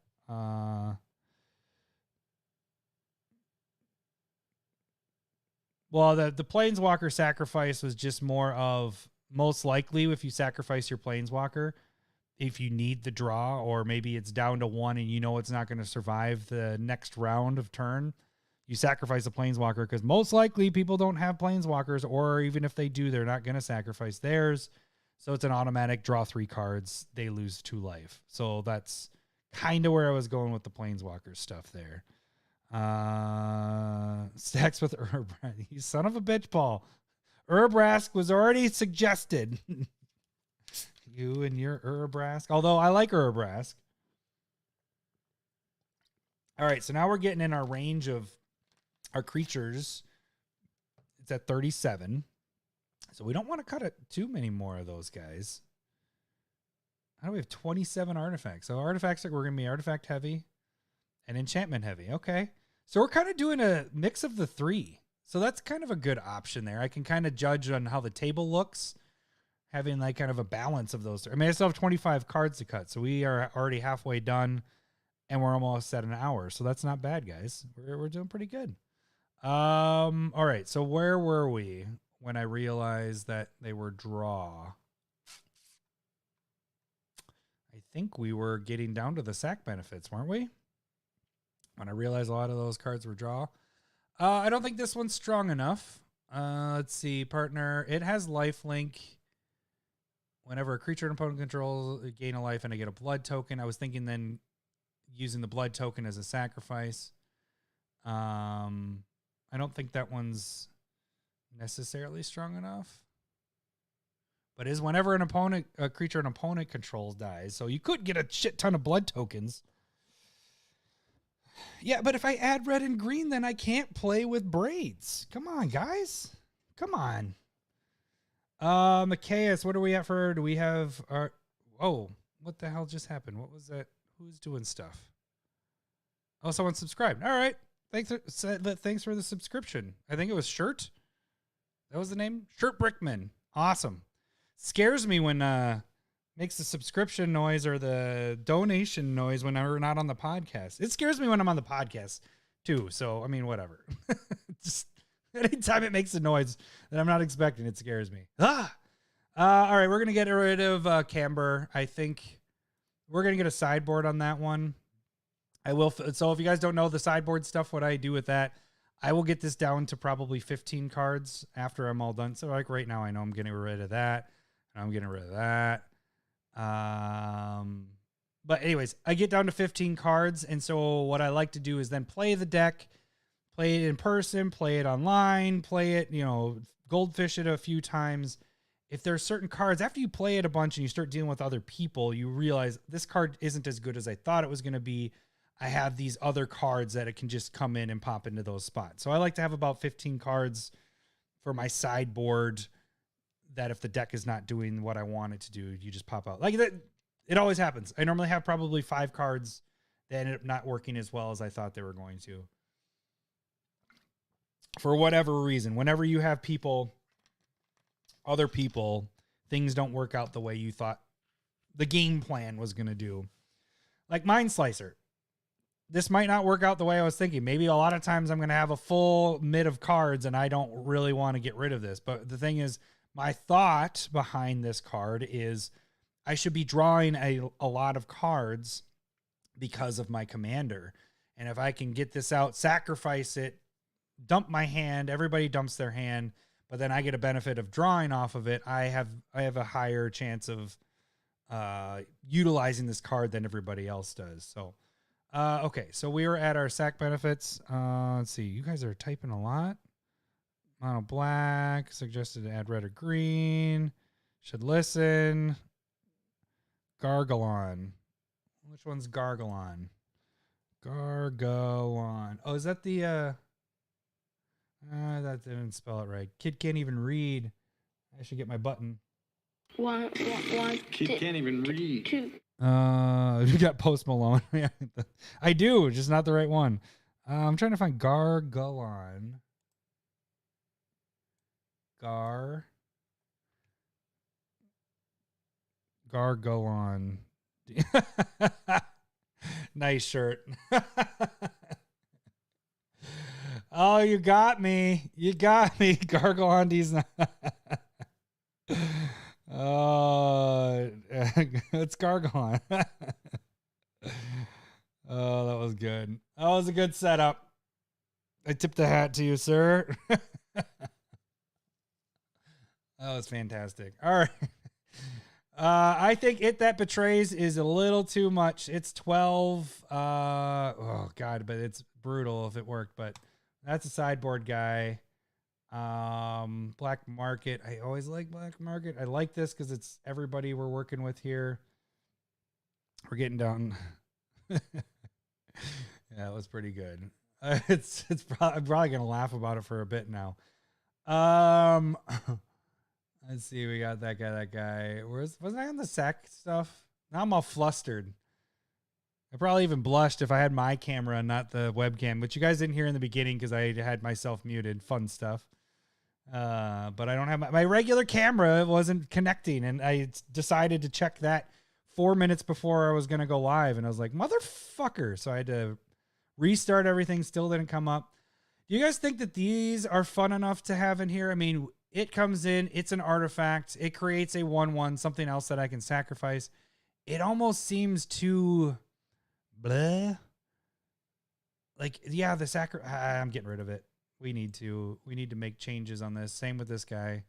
Well, the Planeswalker sacrifice was just more of most likely if you sacrifice your Planeswalker, if you need the draw, or maybe it's down to 1 and you know it's not going to survive the next round of turn, you sacrifice a Planeswalker because most likely people don't have Planeswalkers, or even if they do, they're not going to sacrifice theirs. So it's an automatic draw 3 cards. They lose 2 life. So that's kind of where I was going with the Planeswalker stuff there. Stacks with Urbrask. You son of a bitch, Paul. Urbrask was already suggested. You and your Urbrask. Although I like Urbrask. All right, so now we're getting in our range of our creatures. It's at 37. So we don't want to cut it too many more of those guys. How do we have 27 artifacts? So artifacts, we're going to be artifact heavy and enchantment heavy. Okay. So we're kind of doing a mix of the 3. So that's kind of a good option there. I can kind of judge on how the table looks, having like kind of a balance of those. I mean, I still have 25 cards to cut, so we are already halfway done, and we're almost at an hour. So that's not bad, guys. We're doing pretty good. All right. So where were we when I realized that they were draw? I think we were getting down to the sack benefits, weren't we? When I realized a lot of those cards were draw. I don't think this one's strong enough. Let's see, partner. It has lifelink. Whenever a creature an opponent controls, gain a life and I get a blood token. I was thinking then using the blood token as a sacrifice. I don't think that one's necessarily strong enough. But is whenever a creature an opponent controls dies. So you could get a shit ton of blood tokens. Yeah, but if I add red and green, then I can't play with Braids. Come on, guys. Come on. Macias, what are we at for? Do we have our... Oh, what the hell just happened? What was that? Who's doing stuff? Oh, someone subscribed. All right. Thanks for the subscription. I think it was Shirt. That was the name? Shirt Brickman. Awesome. Scares me when makes the subscription noise or the donation noise when we're not on the podcast. It scares me when I'm on the podcast too. So, I mean, whatever. Just anytime it makes a noise that I'm not expecting, it scares me. All right, we're going to get rid of Camber. I think we're going to get a sideboard on that one. I will. So if you guys don't know the sideboard stuff, what I do with that, I will get this down to probably 15 cards after I'm all done. So like right now, I know I'm getting rid of that. I'm getting rid of that. But anyways, I get down to 15 cards. And so what I like to do is then play the deck, play it in person, play it online, play it, goldfish it a few times. If there's certain cards, after you play it a bunch and you start dealing with other people, you realize this card isn't as good as I thought it was going to be. I have these other cards that it can just come in and pop into those spots. So I like to have about 15 cards for my sideboard that if the deck is not doing what I want it to do, you just pop out. Like that, it always happens. I normally have probably 5 cards that ended up not working as well as I thought they were going to. For whatever reason, whenever you have other people, things don't work out the way you thought the game plan was going to do. Like Mind Slicer. This might not work out the way I was thinking. Maybe a lot of times I'm going to have a full mid of cards and I don't really want to get rid of this. But the thing is, my thought behind this card is I should be drawing a lot of cards because of my commander. And if I can get this out, sacrifice it, dump my hand, everybody dumps their hand, but then I get a benefit of drawing off of it, I have a higher chance of utilizing this card than everybody else does. So, okay, so we were at our sack benefits. Let's see, you guys are typing a lot. Mono black, suggested to add red or green. Should listen. Gargalon. Which one's Gargalon? Gargalon. Oh, is that the that didn't spell it right. Kid can't even read. I should get my button. One. Kid can't even read. Two. You got Post Malone. I do, just not the right one. I'm trying to find Gargalon. Gargalon. Nice shirt. Oh, you got me. Gargalondi's not. Oh, it's Gargalon. Oh, that was good. That was a good setup. I tip the hat to you, sir. That was fantastic. All right. I think It That Betrays is a little too much. It's 12. Oh, God, but it's brutal if it worked. But that's a sideboard guy. Black Market. I always like Black Market. I like this because it's everybody we're working with here. We're getting down. Yeah, it was pretty good. I'm probably gonna laugh about it for a bit now. Let's see. We got that guy. Wasn't I on the sack stuff? Now I'm all flustered. I probably even blushed if I had my camera and not the webcam, which you guys didn't hear in the beginning because I had myself muted. Fun stuff. But I don't have my regular camera wasn't connecting, and I decided to check that 4 minutes before I was going to go live, and I was like, motherfucker. So I had to restart everything. Still didn't come up. Do you guys think that these are fun enough to have in here? I mean, it comes in, it's an artifact. It creates a 1/1, something else that I can sacrifice. It almost seems too bleh. Like, yeah, I'm getting rid of it. We need to make changes on this. Same with this guy.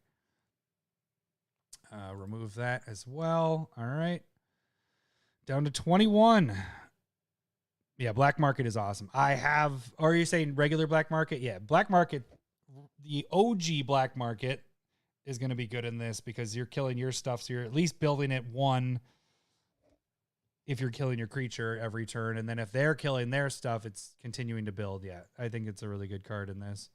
Remove that as well. All right. Down to 21. Yeah, black market is awesome. Or are you saying regular black market? Yeah, black market, the OG black market is going to be good in this because you're killing your stuff. So you're at least building it one if you're killing your creature every turn. And then if they're killing their stuff, it's continuing to build. Yeah, I think it's a really good card in this.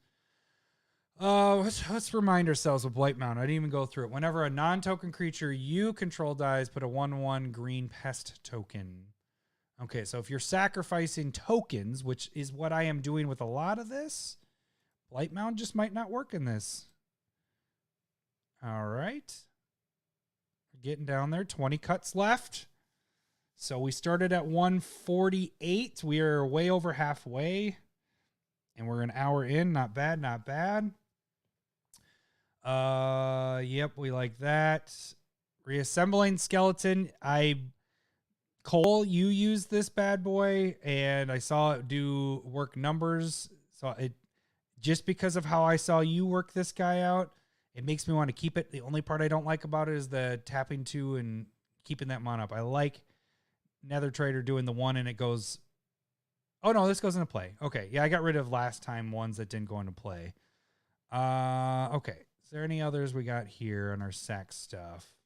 Let's remind ourselves of Blight Mound. I didn't even go through it. Whenever a non-token creature you control dies, put a 1/1 green pest token. Okay, so if you're sacrificing tokens, which is what I am doing with a lot of this, Blight Mound just might not work in this. All right. We're getting down there. 20 cuts left. So we started at 148. We are way over halfway. And we're an hour in. Not bad, not bad. Yep, we like that. Reassembling skeleton. Cole, you used this bad boy, and I saw it do work numbers. So it just because of how I saw you work this guy out, it makes me want to keep it. The only part I don't like about it is the tapping 2 and keeping that mon up. I like Nether Trader doing the 1 and it goes. Oh no, this goes into play. Okay, yeah, I got rid of last time ones that didn't go into play. Okay. Is there any others we got here on our sack stuff?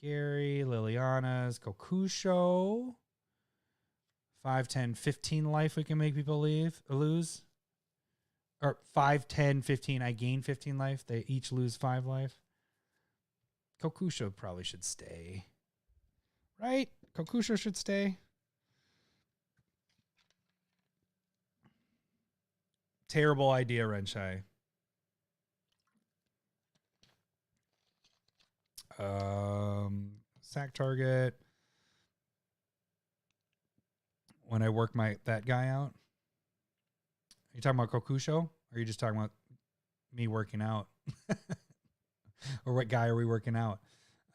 Gary, Liliana's, Kokusho. 5, 10, 15 life we can make people lose. Or 5, 10, 15, I gain 15 life. They each lose 5 life. Kokusho probably should stay. Right? Kokusho should stay. Terrible idea, Renshai. Sack target. When I work that guy out. Are you talking about Kokusho? Or are you just talking about me working out? Or what guy are we working out?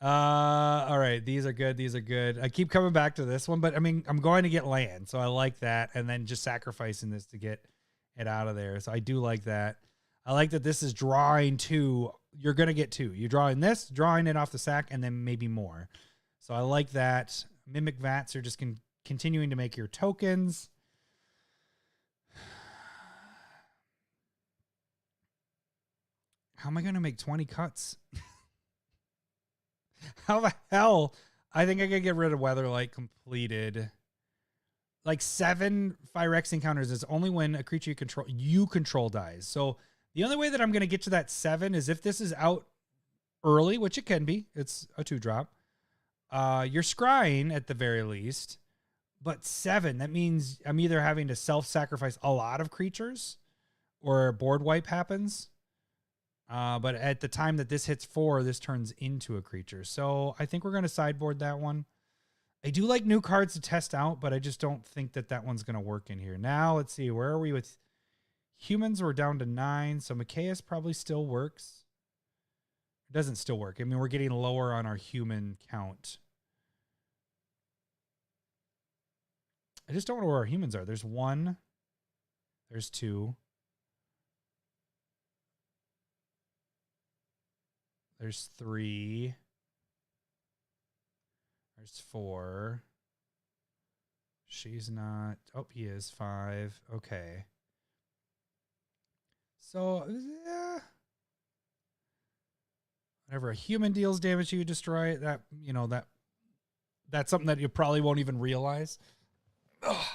All right. These are good. These are good. I keep coming back to this one, but I mean, I'm going to get land. So I like that. And then just sacrificing this to get it out of there. So I do like that. I like that this is drawing 2. You're going to get 2. You're drawing this, drawing it off the sack, and then maybe more. So I like that. Mimic Vats are just continuing to make your tokens. How am I going to make 20 cuts? How the hell? I think I could get rid of Weatherlight completed. Like 7 Phyrex encounters is only when a creature you control dies. So the only way that I'm going to get to that 7 is if this is out early, which it can be. It's a 2-drop. You're scrying at the very least. But 7, that means I'm either having to self-sacrifice a lot of creatures or a board wipe happens. But at the time that this hits 4, this turns into a creature. So I think we're going to sideboard that one. I do like new cards to test out, but I just don't think that one's going to work in here. Now, let's see. Where are we with humans? We're down to 9. So Mikaeus probably still works. It doesn't still work. I mean, we're getting lower on our human count. I just don't know where our humans are. There's 1. There's 2. There's 3. There's 4. She's not. Oh, he is 5. Okay. So, whenever a human deals damage, you destroy it. That's something that you probably won't even realize. Ugh,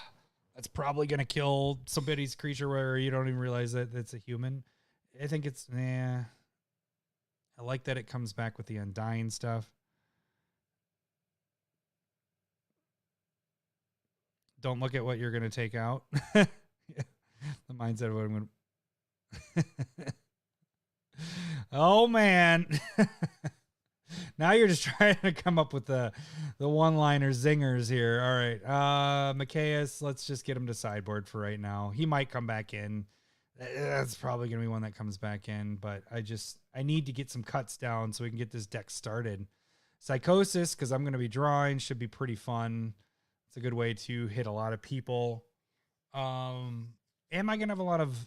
that's probably going to kill somebody's creature where you don't even realize that it's a human. I think it's, I like that it comes back with the Undying stuff. don't look at what you're going to take out. The mindset of what I'm going to. Oh, man. Now you're just trying to come up with the one-liner zingers here. All right. Macias, let's just get him to sideboard for right now. He might come back in. That's probably going to be one that comes back in, but I need to get some cuts down so we can get this deck started. Psychosis, because I'm going to be drawing, should be pretty fun. It's a good way to hit a lot of people. Am I going to have a lot of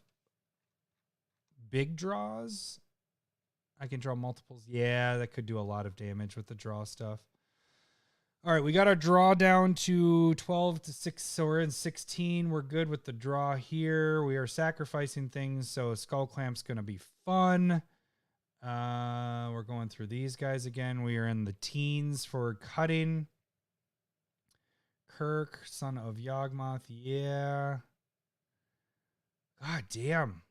big draws? I can draw multiples. Yeah, that could do a lot of damage with the draw stuff. All right, we got our draw down to 12 to 6, so we're in 16. We're good with the draw here. We are sacrificing things, so Skull Clamp's going to be fun. We're going through these guys again. We are in the teens for cutting. Kirk, son of Yawgmoth, yeah. God damn.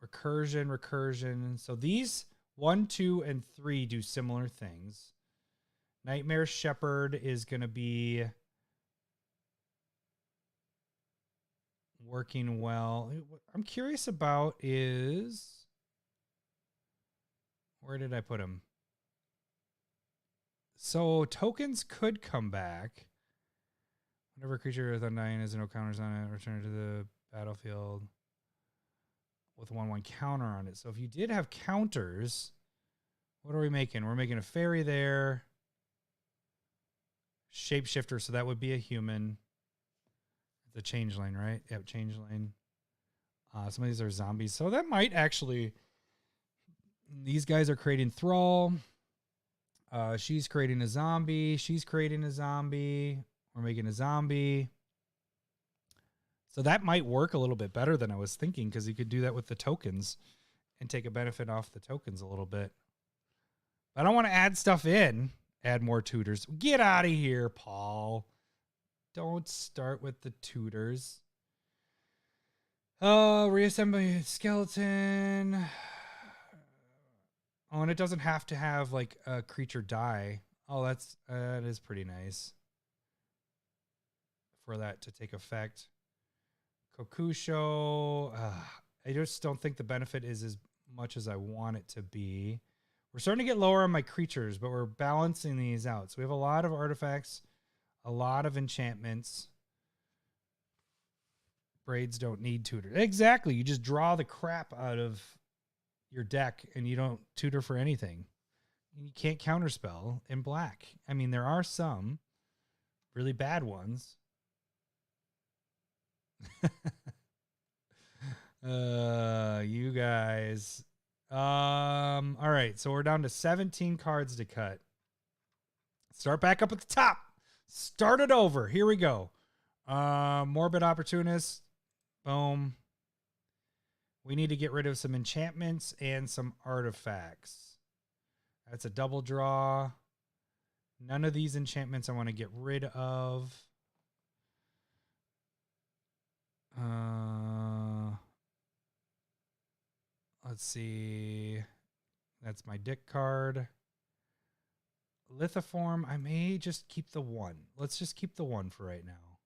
Recursion. So these 1, 2, and 3 do similar things. Nightmare Shepherd is going to be working well. What I'm curious about is, where did I put him? So tokens could come back. Whenever a creature with Undying has no counters on it, return to the battlefield with a 1/1 counter on it. So if you did have counters, what are we making? We're making a fairy there. Shapeshifter, so that would be a human. The changeling, right? Yep, changeling. Some of these are zombies. So that might actually... These guys are creating Thrall. She's creating a zombie. She's creating a zombie. We're making a zombie. So that might work a little bit better than I was thinking, because you could do that with the tokens and take a benefit off the tokens a little bit. I don't want to add stuff in. Add more tutors. Get out of here, Paul. Don't start with the tutors. Oh, reassembly skeleton. Oh, and it doesn't have to have like a creature die. Oh, that is pretty nice for that to take effect. Kokusho. I just don't think the benefit is as much as I want it to be. We're starting to get lower on my creatures, but we're balancing these out. So we have a lot of artifacts, a lot of enchantments. Braids don't need tutor. Exactly. You just draw the crap out of your deck and you don't tutor for anything. You can't counterspell in black. I mean, there are some really bad ones. You guys. All right, so we're down to 17 cards to cut. Start back up at the top. Start it over. Here we go. Morbid Opportunist. Boom. We need to get rid of some enchantments and some artifacts. That's a double draw. None of these enchantments I want to get rid of. Let's see. That's my dick card. Lithoform, I may just keep the 1. Let's just keep the 1 for right now.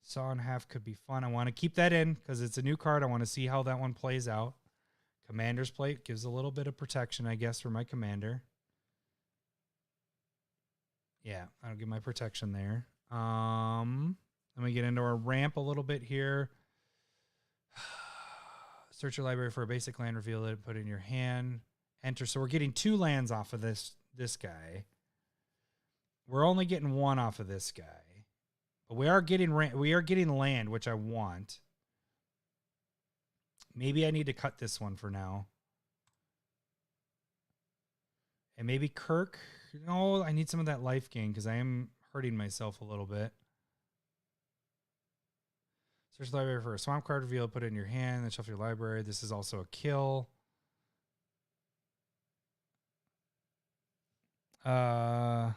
Saw in Half could be fun. I want to keep that in because it's a new card. I want to see how that one plays out. Commander's Plate gives a little bit of protection, I guess, for my commander. Yeah, I'll give my protection there. Let me get into our ramp a little bit here. Search your library for a basic land, reveal it, put it in your hand, enter. So we're getting 2 lands off of this guy. We're only getting 1 off of this guy. But we are getting land, which I want. Maybe I need to cut this one for now. And maybe Kirk. No, I need some of that life gain because I am hurting myself a little bit. Search the library for a swamp card reveal, put it in your hand, then shuffle your library. This is also a kill. I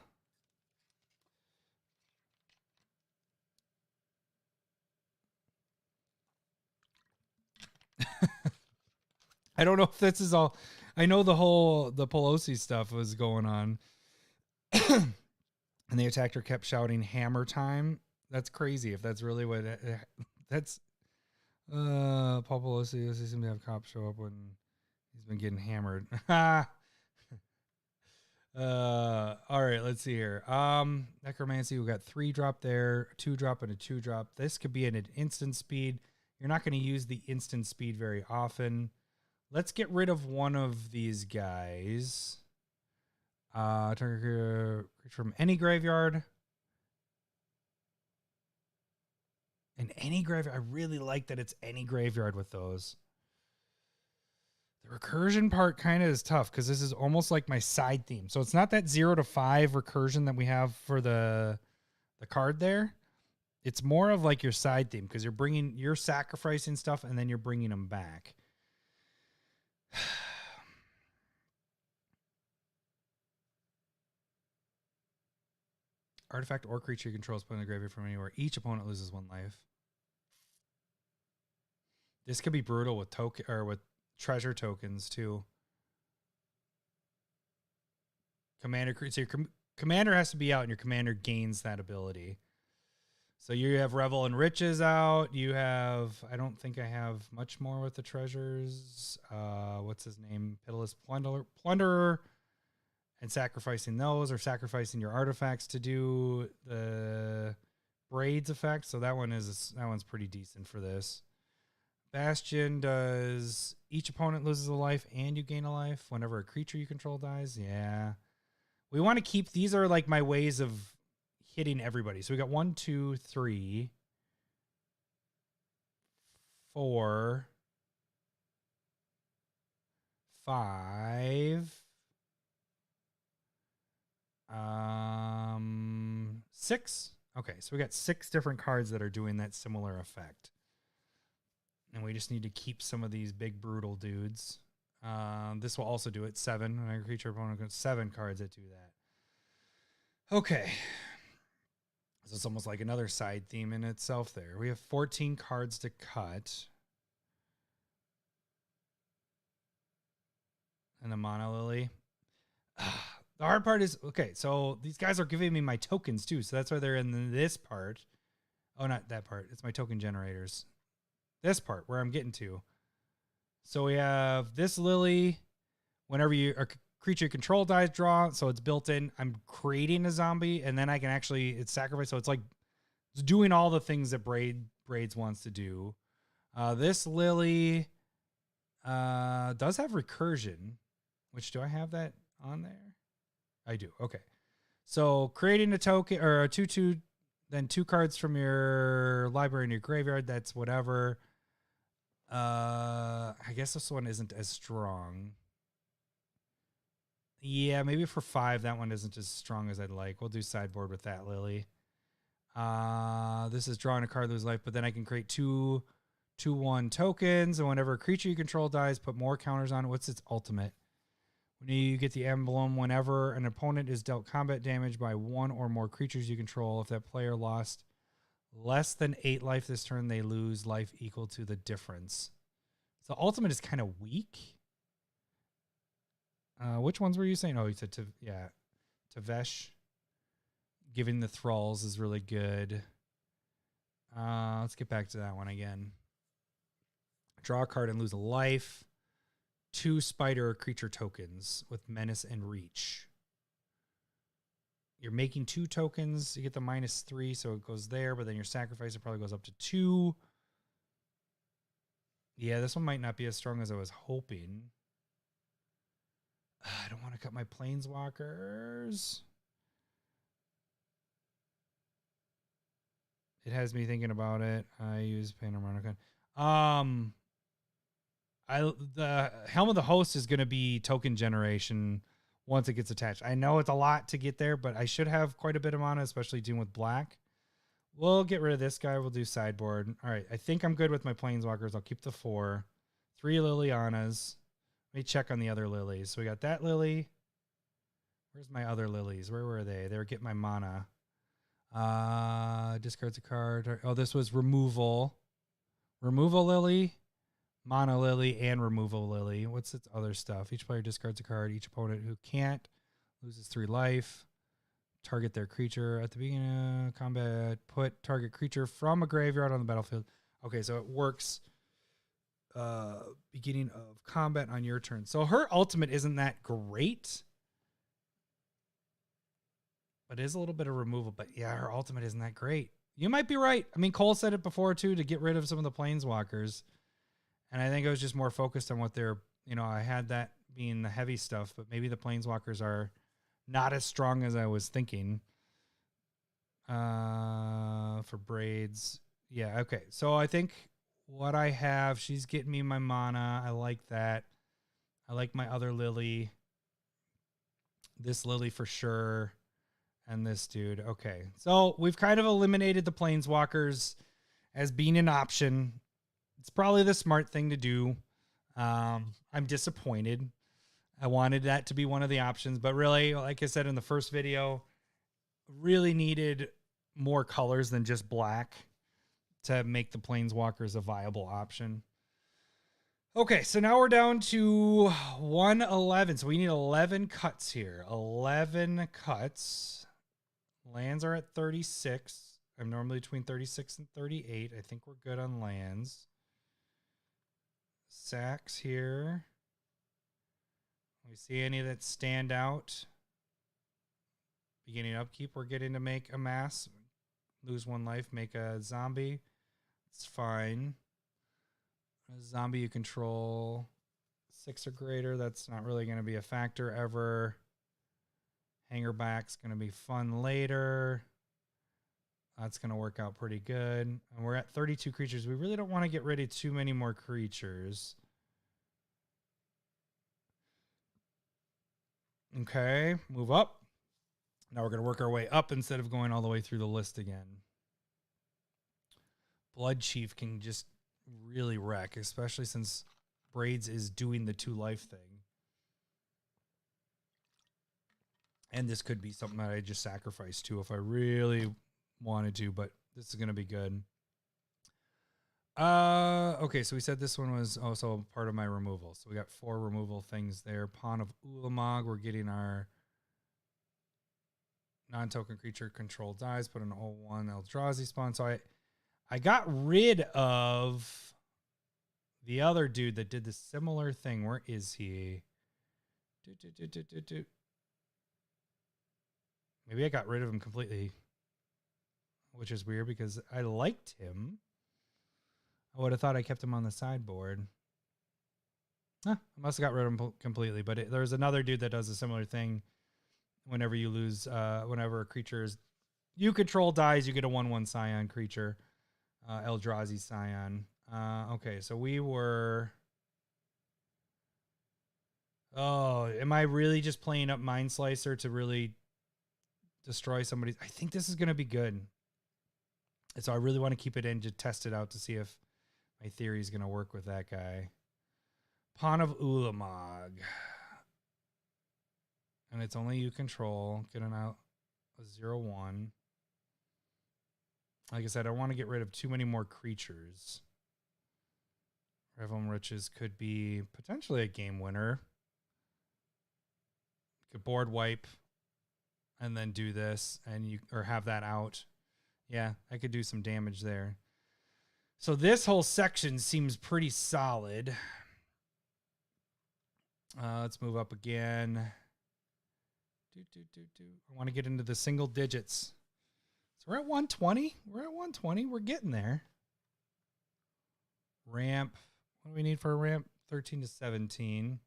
don't know if this is all. I know the Pelosi stuff was going on. And the attacker kept shouting hammer time. That's crazy. If that's really what that's. Paul Pelosi seems to have cops show up when he's been getting hammered. All right, let's see here. Necromancy, we got 3 drop there, 2 drop and a 2 drop. This could be an instant speed. You're not going to use the instant speed very often. Let's get rid of one of these guys. Target from any graveyard. And any graveyard. I really like that it's any graveyard with those. The recursion part kind of is tough because this is almost like my side theme. So it's not that 0 to 5 recursion that we have for the card there. It's more of like your side theme because you're sacrificing stuff and then you're bringing them back. Artifact or creature you control is put in the graveyard from anywhere. Each opponent loses 1 life. This could be brutal with with treasure tokens too. Commander, so your commander has to be out, and your commander gains that ability. So you have Revel and Riches out. You have, I don't think I have much more with the treasures. What's his name? Pitiless Plunderer. And sacrificing those, or sacrificing your artifacts to do the Braids effect. So that one's pretty decent for this. Bastion does each opponent loses a life and you gain a life whenever a creature you control dies. Yeah. We want to keep, these are like my ways of hitting everybody. So we got 1, 2, 3, 4, 5, 6. Okay, so we got 6 different cards that are doing that similar effect. And we just need to keep some of these big brutal dudes. This will also do it. 7. When I creature opponent got 7 cards that do that. Okay. So it's almost like another side theme in itself there. We have 14 cards to cut. And the Mana Lily. The hard part is, okay, so these guys are giving me my tokens too. So that's why they're in this part. Oh, not that part. It's my token generators. This part where I'm getting to. So we have this Lily. Whenever a creature you control dies, draw. So it's built in. I'm creating a zombie, and then I can actually, it's sacrifice. So it's like it's doing all the things that Braids wants to do. This Lily does have recursion, which, do I have that on there? I do. Okay. So creating a token or a 2/2, then 2 cards from your library in your graveyard. That's whatever. I guess this one isn't as strong. Yeah, maybe for 5, that one isn't as strong as I'd like. We'll do sideboard with that Lily. This is drawing a card, lose life, but then I can create 2/1 tokens, and whenever a creature you control dies, put more counters on it. What's its ultimate? When you get the emblem, whenever an opponent is dealt combat damage by 1 or more creatures you control, if that player lost less than 8 life this turn, they lose life equal to the difference. So ultimate is kind of weak. Which ones were you saying? Oh, you said Tavesh. Giving the thralls is really good. Let's get back to that one again. Draw a card and lose a life. 2 spider creature tokens with menace and reach. You're making 2 tokens. You get the -3, so it goes there, but then your sacrifice, it probably goes up to 2. Yeah, this one might not be as strong as I was hoping. I don't want to cut my planeswalkers. It has me thinking about it. I use Panorama. The Helm of the Host is going to be token generation once it gets attached. I know it's a lot to get there, but I should have quite a bit of mana, especially dealing with black. We'll get rid of this guy. We'll do sideboard. All right, I think I'm good with my planeswalkers. I'll keep the 4. 3 Lilianas. Let me check on the other lilies. So we got that lily. Where's my other lilies? Where were they? They were getting my mana. Discards a card. Oh, this was removal. Removal lily, mana lily, and removal lily. What's its other stuff? Each player discards a card. Each opponent who can't loses 3 life. target their creature at the beginning of combat. Put target creature from a graveyard on the battlefield. Okay, so it works beginning of combat on your turn. So her ultimate isn't that great, but it is a little bit of removal. But yeah, her ultimate isn't that great. You might be right. I mean, Cole said it before too, to get rid of some of the planeswalkers. And I think I was just more focused on what they're, I had that being the heavy stuff, but maybe the planeswalkers are not as strong as I was thinking. For Braids. Yeah, okay. So I think what I have, she's getting me my mana. I like that. I like my other Lily. This Lily for sure. And this dude. Okay. So we've kind of eliminated the planeswalkers as being an option. It's probably the smart thing to do. I'm disappointed. I wanted that to be one of the options, but really, like I said in the first video, really needed more colors than just black to make the planeswalkers a viable option. Okay, so now we're down to 111. So we need 11 cuts here. 11 cuts. Lands are at 36. I'm normally between 36 and 38. I think we're good on lands. Sacks here. We see any that stand out. Beginning upkeep, we're getting to make a mass. Lose 1 life, make a zombie. It's fine. A zombie you control 6 or greater. That's not really going to be a factor ever. Hangerback's going to be fun later. That's going to work out pretty good. And we're at 32 creatures. We really don't want to get rid of too many more creatures. Okay, move up. Now we're going to work our way up instead of going all the way through the list again. Blood Chief can just really wreck, especially since Braids is doing the 2 life thing. And this could be something that I just sacrificed to if I really wanted to, but this is going to be good. Okay, so we said this one was also part of my removal. So we got 4 removal things there. Pawn of Ulamog, we're getting our non-token creature control dies, put an 0/1 Eldrazi spawn. So I got rid of the other dude that did the similar thing. Where is he? Maybe I got rid of him completely, which is weird because I liked him. I would have thought I kept him on the sideboard. I must have got rid of him completely, but there's another dude that does a similar thing. Whenever you lose, whenever a creature you control dies, you get a 1/1 Scion creature. Eldrazi Scion. Okay, so we were... Oh, am I really just playing up Mind Slicer to really destroy somebody's... I think this is going to be good. And so I really want to keep it in to test it out to see if my theory is going to work with that guy. Pawn of Ulamog. And it's only you control. Getting out a 0/1. Like I said, I want to get rid of too many more creatures. Revelm Riches could be potentially a game winner. Could board wipe and then do this and or have that out. Yeah, I could do some damage there. So this whole section seems pretty solid. Let's move up again. I want to get into the single digits. So we're at 120. We're at 120. We're getting there. Ramp. What do we need for a ramp? 13 to 17.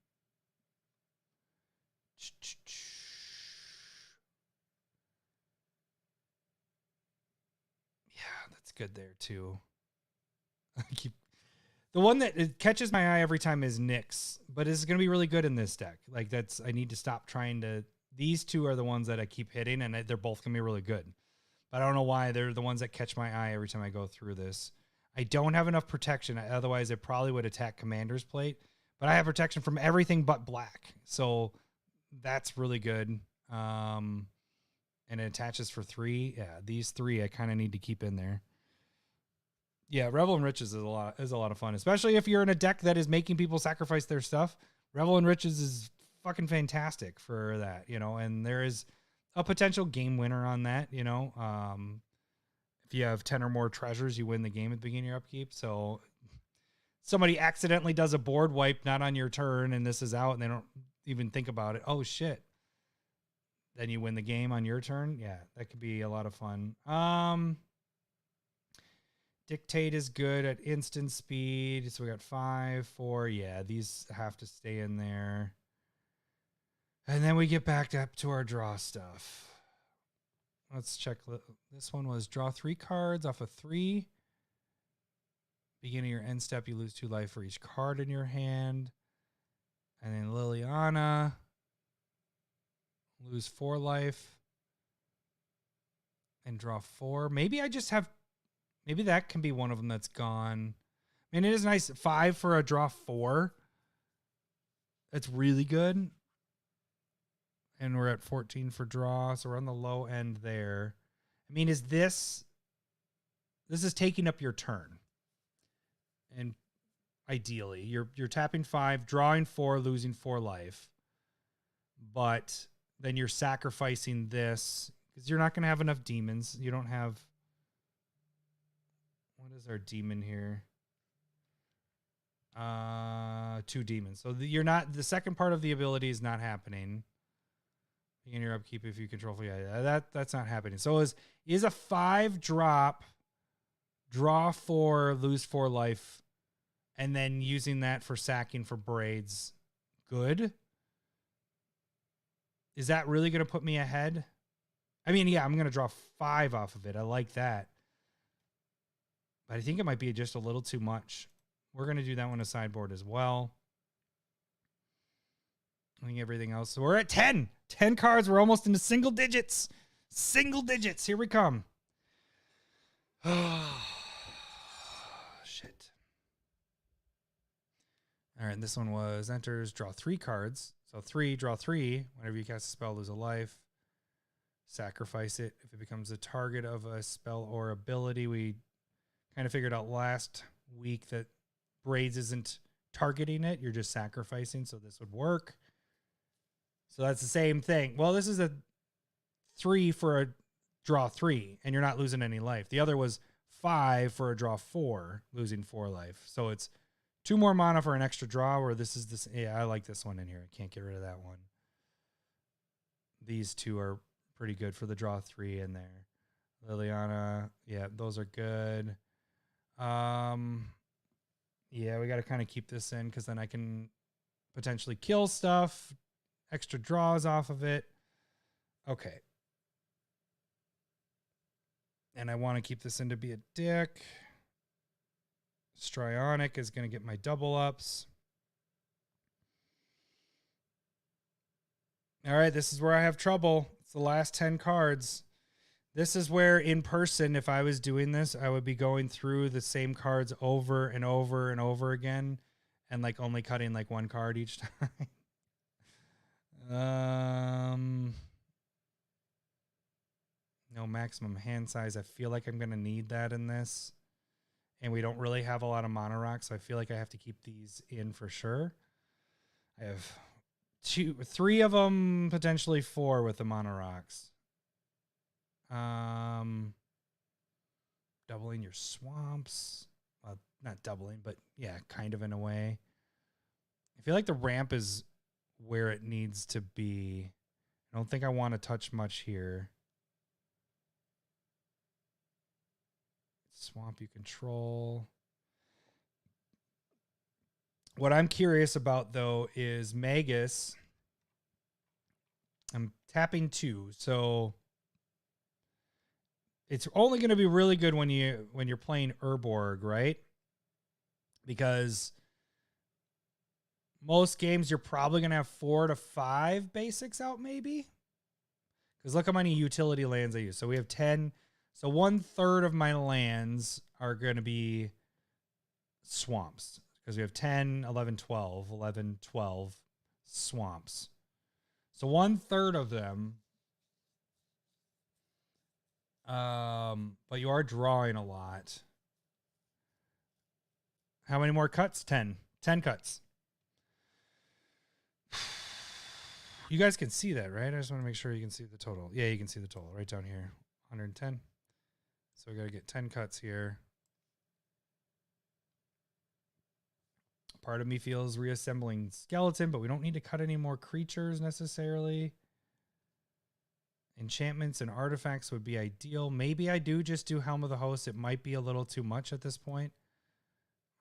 Yeah, that's good there too. The one that catches my eye every time is Nyx, but it's going to be really good in this deck. Like I need to stop trying to... These 2 are the ones that I keep hitting, and they're both going to be really good. But I don't know why. They're the ones that catch my eye every time I go through this. I don't have enough protection. Otherwise, it probably would attack Commander's Plate. But I have protection from everything but black. So that's really good. And it attaches for 3. Yeah, these 3 I kind of need to keep in there. Yeah, Revel and Riches is a lot of fun, especially if you're in a deck that is making people sacrifice their stuff. Revel and Riches is fucking fantastic for that, and there is a potential game winner on that, you know. If you have 10 or more treasures, you win the game at the beginning of your upkeep. So somebody accidentally does a board wipe not on your turn and this is out and they don't even think about it. Oh shit. Then you win the game on your turn. Yeah, that could be a lot of fun. Dictate is good at instant speed. So we got 5, 4. Yeah, these have to stay in there. And then we get back up to our draw stuff. Let's check. This one was draw 3 cards off of 3. Beginning of your end step, you lose 2 life for each card in your hand. And then Liliana, lose 4 life. And draw 4. Maybe I just have... Maybe that can be one of them that's gone. I mean, it is nice. 5 for a draw 4. That's really good. And we're at 14 for draw, so we're on the low end there. I mean, is this is taking up your turn. And ideally, you're tapping 5, drawing 4, losing 4 life. But then you're sacrificing this because you're not going to have enough demons. You don't have... What is our demon here? 2 demons. So you're not... The second part of the ability is not happening. In your upkeep, if you control, yeah, that's not happening. So is a 5 drop, draw 4, lose 4 life, and then using that for sacking for Braids good? Is that really going to put me ahead? I mean, yeah, I'm going to draw 5 off of it. I like that, but I think it might be just a little too much. We're going to do that one as sideboard as well. I think everything else. So we're at 10. 10 cards. We're almost into single digits. Single digits. Here we come. Oh, shit. All right. And this one was enters, draw 3 cards. So 3, draw 3. Whenever you cast a spell, lose a life. Sacrifice it. If it becomes the target of a spell or ability, we kind of figured out last week that Braids isn't targeting it. You're just sacrificing. So this would work. So that's the same thing. Well, this is a 3 for a draw 3, and you're not losing any life. The other was 5 for a draw 4, losing 4 life. So it's 2 more mana for an extra draw, where this is this. Yeah, I like this one in here. I can't get rid of that one. These 2 are pretty good for the draw 3 in there. Liliana, yeah, those are good. Yeah, we got to kind of keep this in because then I can potentially kill stuff. Extra draws off of it. Okay. And I want to keep this in to be a dick. Strionic is going to get my double ups. All right, this is where I have trouble. It's the last 10 cards. This is where in person, if I was doing this, I would be going through the same cards over and over and over again and like only cutting like 1 card each time. No maximum hand size. I feel like I'm going to need that in this. And we don't really have a lot of mono rocks, so I feel like I have to keep these in for sure. I have 3 of them, potentially 4 with the mono rocks. Doubling your swamps. Well, not doubling, but yeah, kind of in a way. I feel like the ramp is where it needs to be. I don't think I want to touch much here. Swamp you control. What I'm curious about, though, is Magus. I'm tapping 2, so it's only going to be really good when you're playing Urborg, right? Because most games you're probably going to have 4 to 5 basics out, maybe. Because look how many utility lands I use. So we have 10. So 1/3 of my lands are going to be swamps. Because we have 10, 11, 12, 11, 12 swamps. So 1/3 of them. But you are drawing a lot. How many more cuts? 10. 10 cuts. You guys can see that, right? I just want to make sure you can see the total. Yeah, you can see the total right down here. 110. So we got to get 10 cuts here. Part of me feels reassembling skeleton, but we don't need to cut any more creatures necessarily. Enchantments and artifacts would be ideal. Maybe I do just do Helm of the Host. It might be a little too much at this point.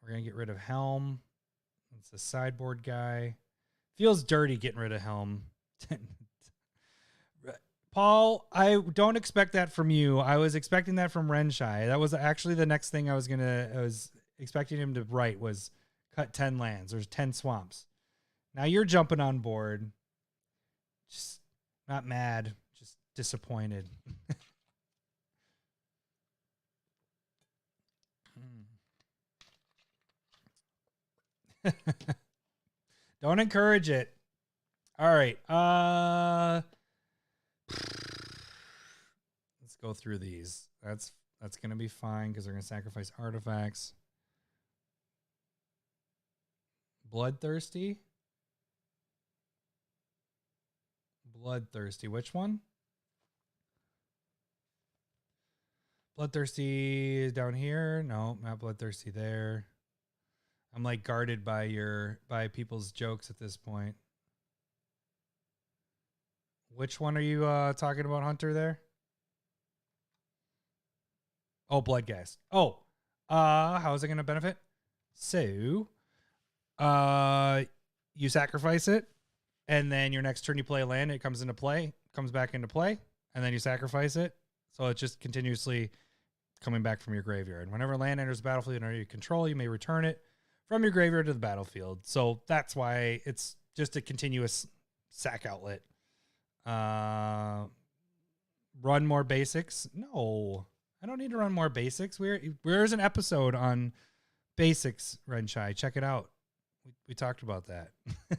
We're going to get rid of Helm. It's the sideboard guy. Feels dirty getting rid of Helm. Paul, I don't expect that from you. I was expecting that from Renshai. That was actually the next thing I was expecting him to write was cut 10 lands. There's 10 swamps. Now you're jumping on board. Just not mad, just disappointed. Don't encourage it. All right. Let's go through these. That's going to be fine because they're going to sacrifice artifacts. Bloodthirsty. Bloodthirsty. Which one? Bloodthirsty is down here. No, not Bloodthirsty there. I'm like guarded by people's jokes at this point. Which one are you talking about, Hunter, there? Oh, Bloodghast. Oh, how is it going to benefit? So, you sacrifice it, and then your next turn you play a land, it comes back into play, and then you sacrifice it. So it's just continuously coming back from your graveyard. Whenever land enters the battlefield under your control, you may return it from your graveyard to the battlefield. So that's why it's just a continuous sack outlet. Run more basics? No, I don't need to run more basics. Where's an episode on basics, Renshai? Check it out. We talked about that. I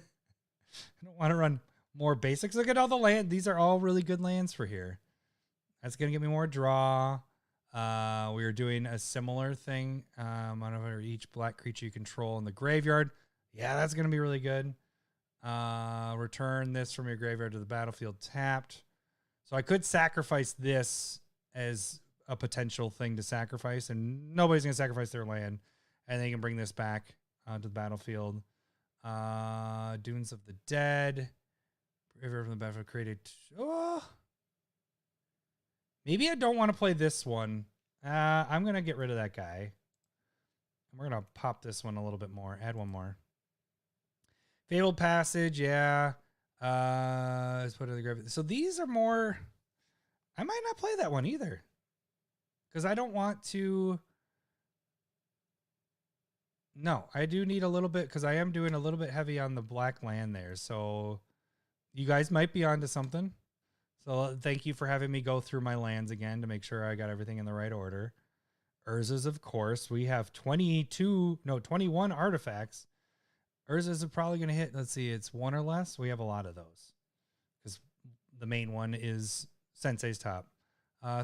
don't want to run more basics. Look at all the land. These are all really good lands for here. That's going to give me more draw. We are doing a similar thing. On each black creature you control in the graveyard. Yeah, that's going to be really good. Return this from your graveyard to the battlefield tapped. So I could sacrifice this as a potential thing to sacrifice, and nobody's going to sacrifice their land, and they can bring this back to the battlefield. Dunes of the Dead. River from the battlefield created. Oh. Maybe I don't want to play this one. I'm going to get rid of that guy. And we're going to pop this one a little bit more. Add one more. Fabled Passage, yeah. Let's put it in the graveyard. So these are more... I might not play that one either. Because I don't want to... No, I do need a little bit, because I am doing a little bit heavy on the black land there. So you guys might be onto something. So thank you for having me go through my lands again to make sure I got everything in the right order. Urza's, of course. We have 21 artifacts. Urza's are probably going to hit, let's see, it's one or less. We have a lot of those. Because the main one is Sensei's Top.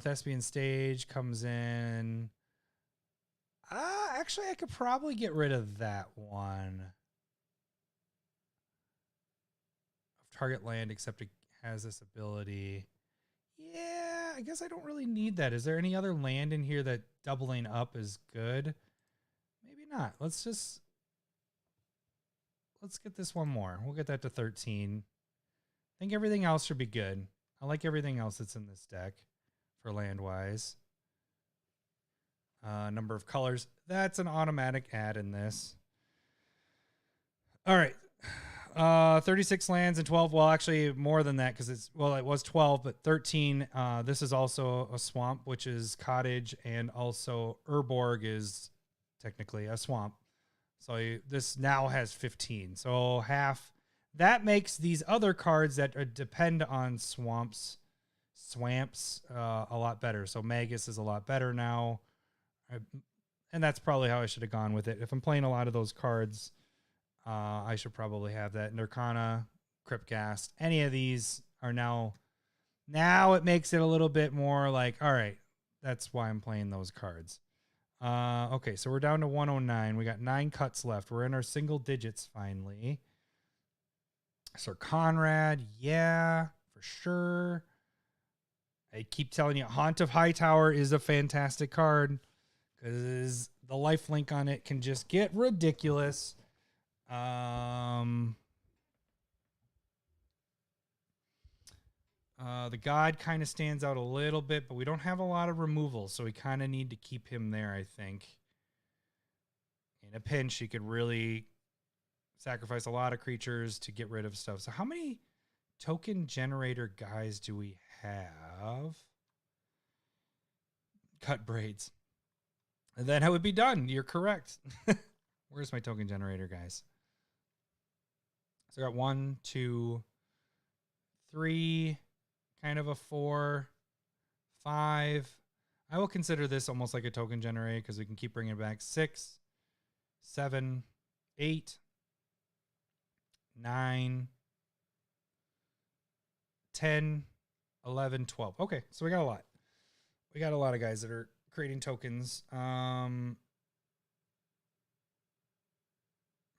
Thespian Stage comes in. Actually, I could probably get rid of that one. Target land, except it has this ability. Yeah, I guess I don't really need that. Is there any other land in here that doubling up is good? Maybe not. Let's get this one more. We'll get that to 13. I think everything else should be good. I like everything else that's in this deck for land-wise. Number of colors. That's an automatic add in this. All right. 36 lands and 12. Well, actually more than that because it was 12, but 13. This is also a swamp, which is cottage, and also Urborg is technically a swamp. So this now has 15. So half. That makes these other cards that depend on swamps a lot better. So Magus is a lot better now. And that's probably how I should have gone with it. If I'm playing a lot of those cards, I should probably have that. Nirkana, Cryptghast, any of these are now it makes it a little bit more like, all right, that's why I'm playing those cards. Okay, so we're down to 109. We got 9 cuts left. We're in our single digits finally. Sir Conrad, yeah, for sure. I keep telling you, Haunt of Hightower is a fantastic card because the life link on it can just get ridiculous. The god kind of stands out a little bit, but we don't have a lot of removals, so we kind of need to keep him there, I think. In a pinch, he could really sacrifice a lot of creatures to get rid of stuff. So how many token generator guys do we have? Cut Braids. And then I would be done. You're correct. Where's my token generator, guys? So I got 1, 2, 3, kind of a 4, 5. I will consider this almost like a token generator because we can keep bringing it back. 6, 7, 8, 9, 10, 11, 12. Okay, so we got a lot. We got a lot of guys that are creating tokens.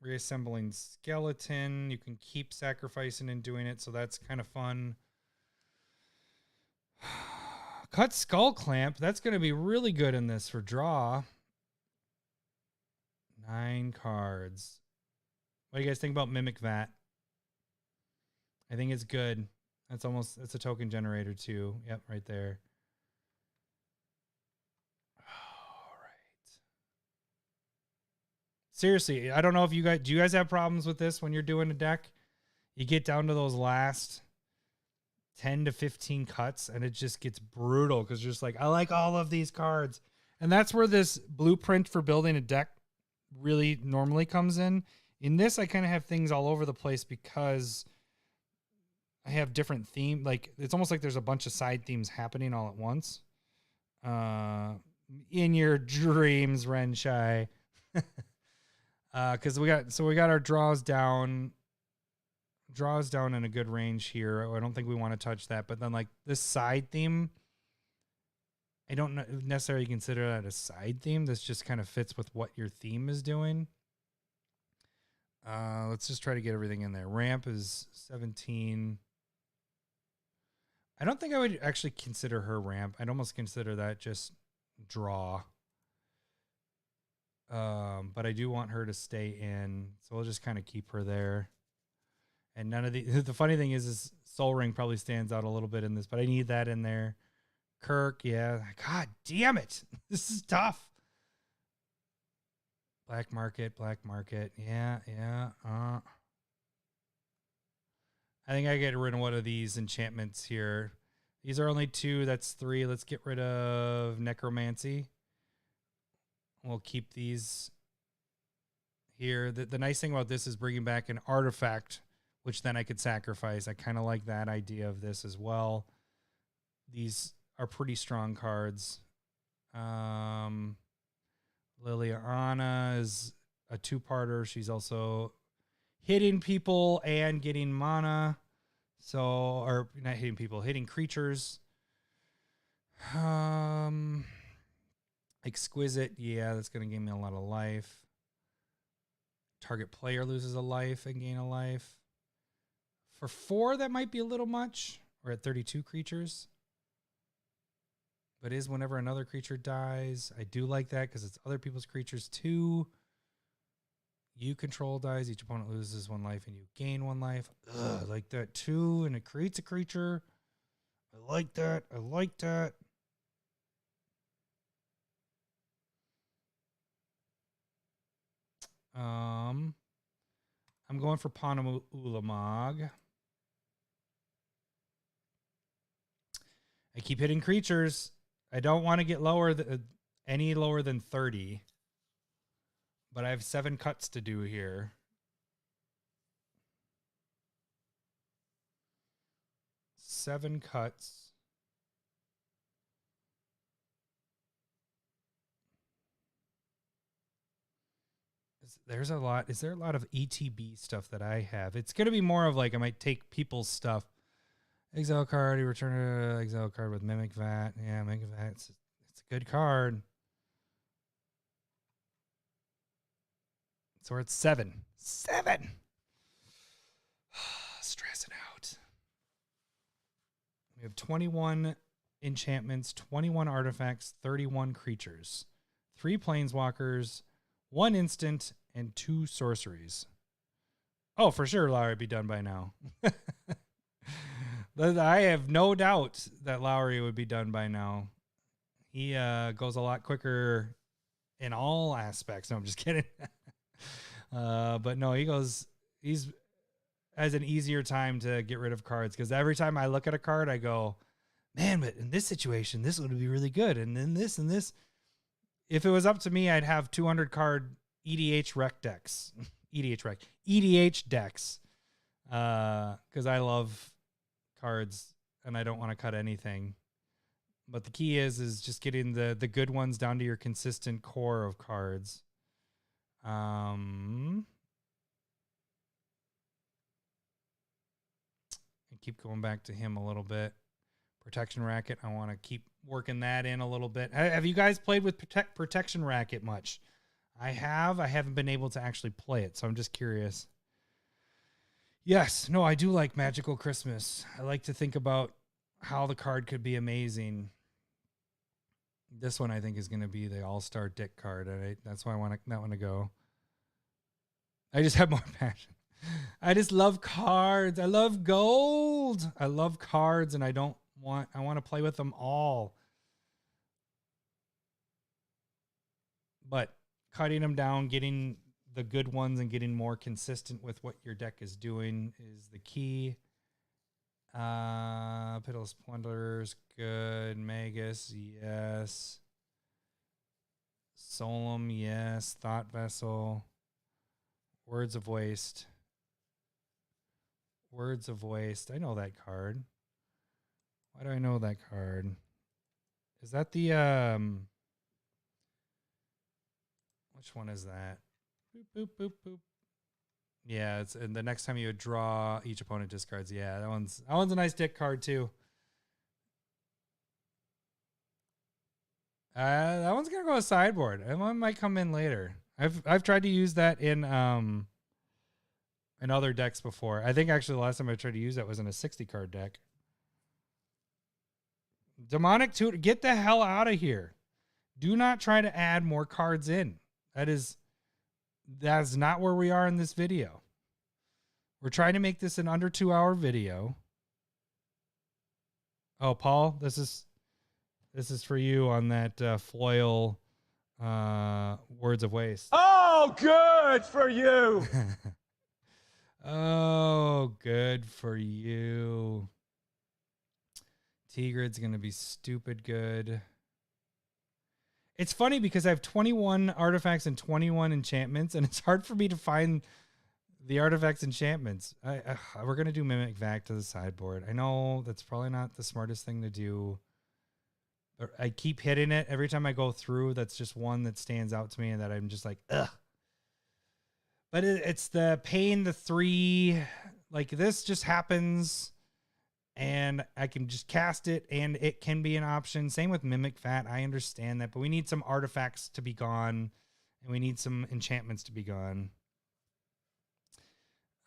Reassembling skeleton. You can keep sacrificing and doing it, so that's kind of fun. Cut Skull Clamp. That's going to be really good in this for draw. 9 cards. What do you guys think about Mimic Vat? I think it's good. It's a token generator too. Yep, right there. All right. Seriously, I don't know if do you guys have problems with this when you're doing a deck? You get down to those last 10 to 15 cuts and it just gets brutal because you're just like, I like all of these cards. And that's where this blueprint for building a deck really normally comes in. In this, I kind of have things all over the place because I have different theme. Like it's almost like there's a bunch of side themes happening all at once. In your dreams, Renshai. Because we got our draws down in a good range here. I don't think we want to touch that. But then like this side theme, I don't necessarily consider that a side theme. This just kind of fits with what your theme is doing. Let's just try to get everything in there. Ramp is 17. I don't think I would actually consider her ramp. I'd almost consider that just draw. But I do want her to stay in, so we'll just kind of keep her there. And none of the funny thing is Soul Ring probably stands out a little bit in this, but I need that in there. Kirk, yeah. God damn it. This is tough. Black market. Yeah. I think I get rid of one of these enchantments here. These are only 2. That's 3. Let's get rid of Necromancy. We'll keep these here. The nice thing about this is bringing back an artifact, which then I could sacrifice. I kind of like that idea of this as well. These are pretty strong cards. Liliana is a 2-parter. She's also hitting people and getting mana. So, or not hitting people, hitting creatures. Exquisite, yeah, that's going to give me a lot of life. Target player loses a life and gain a life. For 4, that might be a little much. We're at 32 creatures. But is whenever another creature dies. I do like that because it's other people's creatures too. You control dies. Each opponent loses 1 life and you gain 1 life. Ugh, I like that too. And it creates a creature. I like that. I'm going for Panam Ulamog. I keep hitting creatures. I don't want to get any lower than 30. But I have 7 cuts to do here. Seven cuts. There's a lot. Is there a lot of ETB stuff that I have? It's going to be more of like I might take people's stuff. Exile card, you return an exile card with Mimic Vat. Yeah, Mimic Vat. It's a good card. So we're at 7. 7. stressing out. We have 21 enchantments, 21 artifacts, 31 creatures, 3 planeswalkers, 1 instant, and 2 sorceries. Oh, for sure, Lowry would be done by now. I have no doubt that Lowry would be done by now. He goes a lot quicker in all aspects. No, I'm just kidding. But no, he's has an easier time to get rid of cards, because every time I look at a card, I go, man, but in this situation, this would be really good. And then this and this. If it was up to me, I'd have 200 card EDH rec decks. EDH decks. Because I love cards and I don't want to cut anything. But the key is just getting the good ones down to your consistent core of cards. And keep going back to him a little bit. Protection Racket, I want to keep working that in a little bit. Have you guys played with Protection Racket much? I have. I haven't been able to actually play it, so I'm just curious. Yes, no, I do like Magical Christmas. I like to think about how the card could be amazing. This one I think is going to be the All-Star Dick card. That's why I want that one to go. I just have more passion. I just love cards. I love gold. I love cards, and I want to play with them all. But cutting them down, getting the good ones, and getting more consistent with what your deck is doing is the key. Pitiless Plunderers, good. Magus, yes. Solemn, yes. Thought Vessel. Words of Waste. Words of Waste. I know that card. Why do I know that card? Is that the which one is that? Boop, boop, boop, boop. Yeah, it's, and the next time you would draw, each opponent discards. Yeah, that one's a nice dick card too. That one's gonna go to sideboard. That one might come in later. I've tried to use that in other decks before. I think actually the last time I tried to use that was in a 60 card deck. Demonic Tutor, get the hell out of here. Do not try to add more cards in. That's not where we are in this video. We're trying to make this an under 2-hour video. Oh, Paul, this is for you on that foil Words of Waste. Oh, good for you. Oh, good for you. Tigrid's going to be stupid good. It's funny because I have 21 artifacts and 21 enchantments, and it's hard for me to find the artifacts enchantments. We're going to do Mimic Vac to the sideboard. I know that's probably not the smartest thing to do. But I keep hitting it every time I go through. That's just one that stands out to me and that I'm just like, ugh. But it's the paying the 3. Like, this just happens, and I can just cast it, and it can be an option. Same with Mimic Fat. I understand that, but we need some artifacts to be gone, and we need some enchantments to be gone.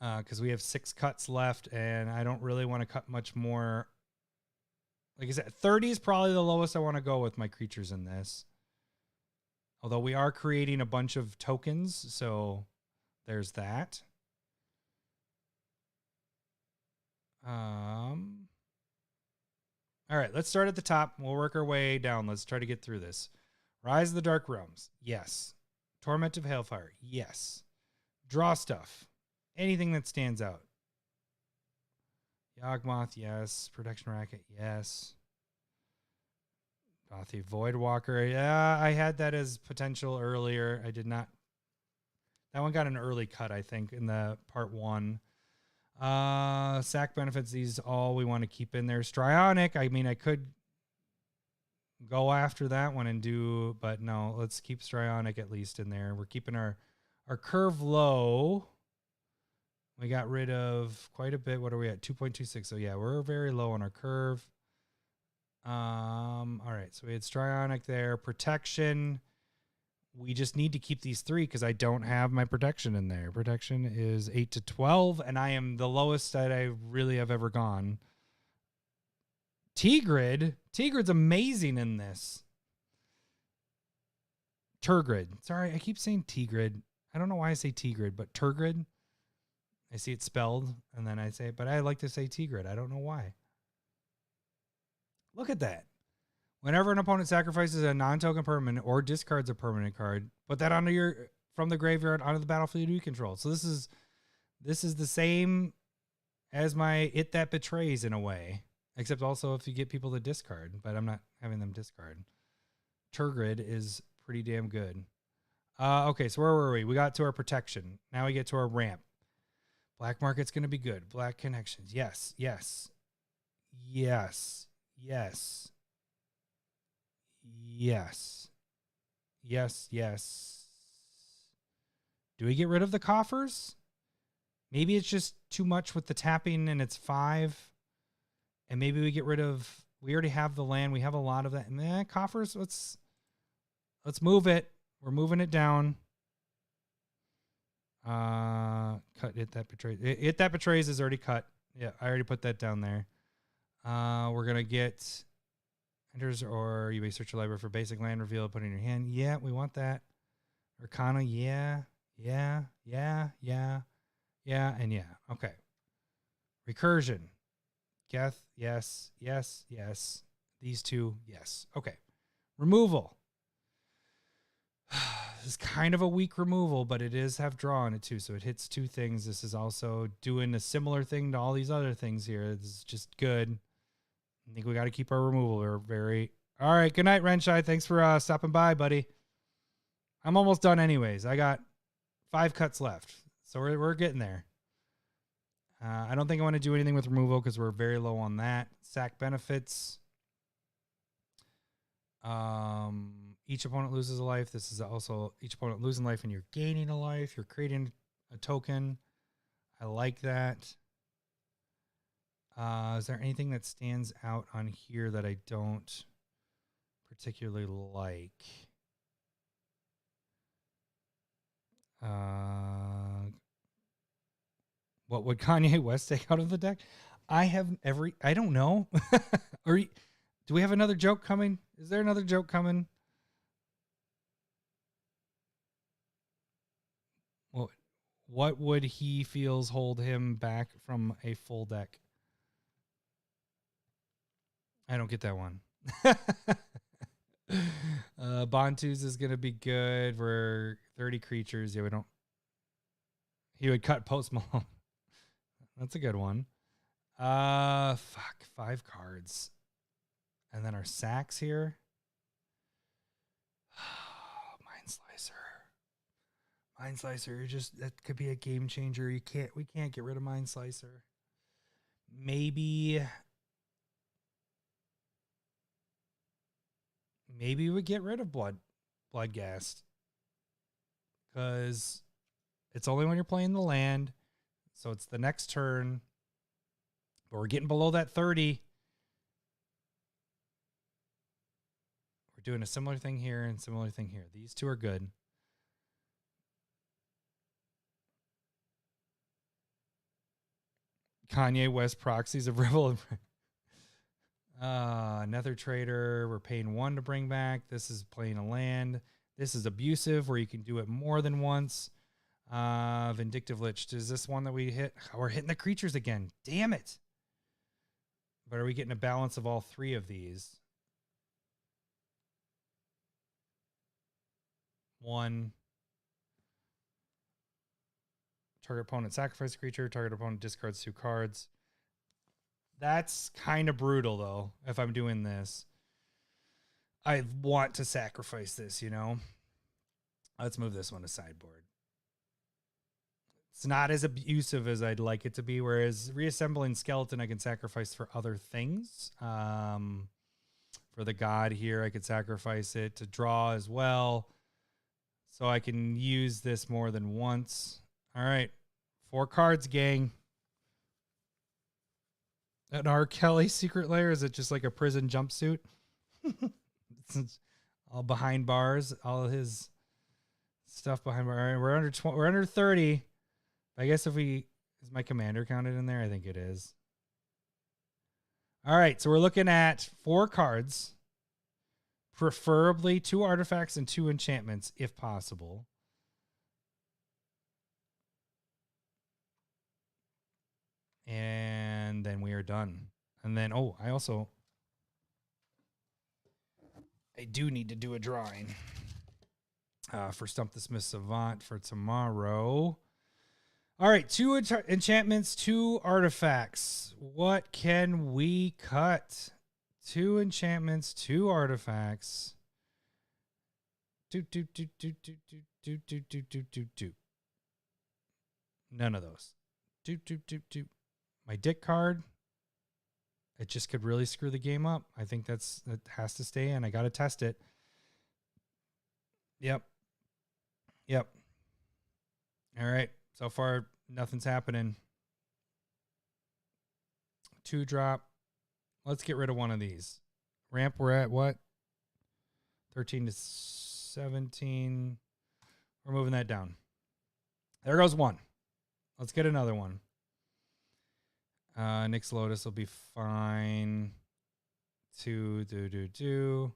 Because we have 6 cuts left, and I don't really want to cut much more. Like I said, 30 is probably the lowest I want to go with my creatures in this. Although we are creating a bunch of tokens, so there's that. All right, let's start at the top. We'll work our way down. Let's try to get through this. Rise of the Dark Realms. Yes. Torment of Hailfire. Yes. Draw stuff. Anything that stands out. Yawgmoth. Yes. Protection Racket. Yes. Bothy Voidwalker. Yeah, I had that as potential earlier. I did not. That one got an early cut, I think, in the part 1. Sack benefits, these all we want to keep in there. Strionic, I mean, I could go after that one and do, but no, let's keep Strionic at least in there. We're keeping our curve low. We got rid of quite a bit. What are we at? 2.26. So yeah, we're very low on our curve. All right, so we had Strionic there. Protection. we just need to keep these 3 because I don't have my protection in there. Protection is 8 to 12, and I am the lowest that I really have ever gone. Tigrid's amazing in this. Turgrid. Sorry, I keep saying Tigrid. I don't know why I say Tigrid, but Turgrid. I see it spelled, and then I say it, but I like to say Tigrid. I don't know why. Look at that. Whenever an opponent sacrifices a non-token permanent or discards a permanent card, put that onto from the graveyard onto the battlefield you control. So this is the same as my It That Betrays in a way, except also if you get people to discard, but I'm not having them discard. Turgrid is pretty damn good. Okay, so where were we? We got to our protection. Now we get to our ramp. Black market's going to be good. Black connections. Yes, yes, yes, yes. Yes. Yes, yes. Do we get rid of the coffers? Maybe it's just too much with the tapping and it's 5. And maybe we get rid of, we already have the land. We have a lot of that. Coffers, let's move it. We're moving it down. Cut It That Betrays. It That Betrays is already cut. Yeah, I already put that down there. We're going to get enters, or you may search your library for basic land, reveal, put it in your hand. Yeah, we want that. Arcana, yeah, and yeah. Okay. Recursion. Geth, yes. These 2, yes. Okay. Removal. This is kind of a weak removal, but it is have draw on it too, so it hits 2 things. This is also doing a similar thing to all these other things here. This is just good. I think we got to keep our removal. We're very... All right, good night, Renshai. Thanks for stopping by, buddy. I'm almost done anyways. I got 5 cuts left, so we're getting there. I don't think I want to do anything with removal because we're very low on that. Sack benefits. Each opponent loses a life. This is also each opponent losing life and you're gaining a life. You're creating a token. I like that. Is there anything that stands out on here that I don't particularly like? What would Kanye West take out of the deck? I don't know. Do we have another joke coming? Is there another joke coming? What would he feels hold him back from a full deck? I don't get that one. Bontus is going to be good for 30 creatures. Yeah, we don't. He would cut Post Malone. That's a good one. 5 cards. And then our sacks here. Mind Slicer, that could be a game changer. We can't get rid of Mind Slicer. Maybe we get rid of Bloodghast. Because it's only when you're playing the land. So it's the next turn. But we're getting below that 30. We're doing a similar thing here and similar thing here. These 2 are good. Kanye West proxies of Revel. Nether Trader. We're paying 1 to bring back. This is playing a land. This is abusive where you can do it more than once. Vindictive Lich. Is this one that we hit? Oh, we're hitting the creatures again. Damn it. But are we getting a balance of all 3 of these? 1. Target opponent sacrifice a creature. Target opponent discards 2 cards. That's kind of brutal, though, if I'm doing this. I want to sacrifice this, you know? Let's move this one to sideboard. It's not as abusive as I'd like it to be, whereas reassembling skeleton I can sacrifice for other things. For the god here, I could sacrifice it to draw as well. So I can use this more than once. All right. 4 cards, gang. An R. Kelly secret lair? Is it just like a prison jumpsuit? It's all behind bars. All his stuff behind. All right, we're under 20, we're under 30. I guess if we is my commander counted in there, I think it is. All right, so we're looking at 4 cards, preferably 2 artifacts and 2 enchantments if possible. And then we are done. And then, oh, I do need to do a drawing for Stump the Smith Savant for tomorrow. All right, 2 enchantments, 2 artifacts. What can we cut? 2 enchantments, 2 artifacts. Do. None of those. Do. My dick card. It just could really screw the game up. I think that has to stay in. I got to test it. Yep. All right. So far, nothing's happening. 2 drop. Let's get rid of one of these. Ramp, we're at what? 13 to 17. We're moving that down. There goes 1. Let's get another one. Nyx Lotus will be fine. 2, do.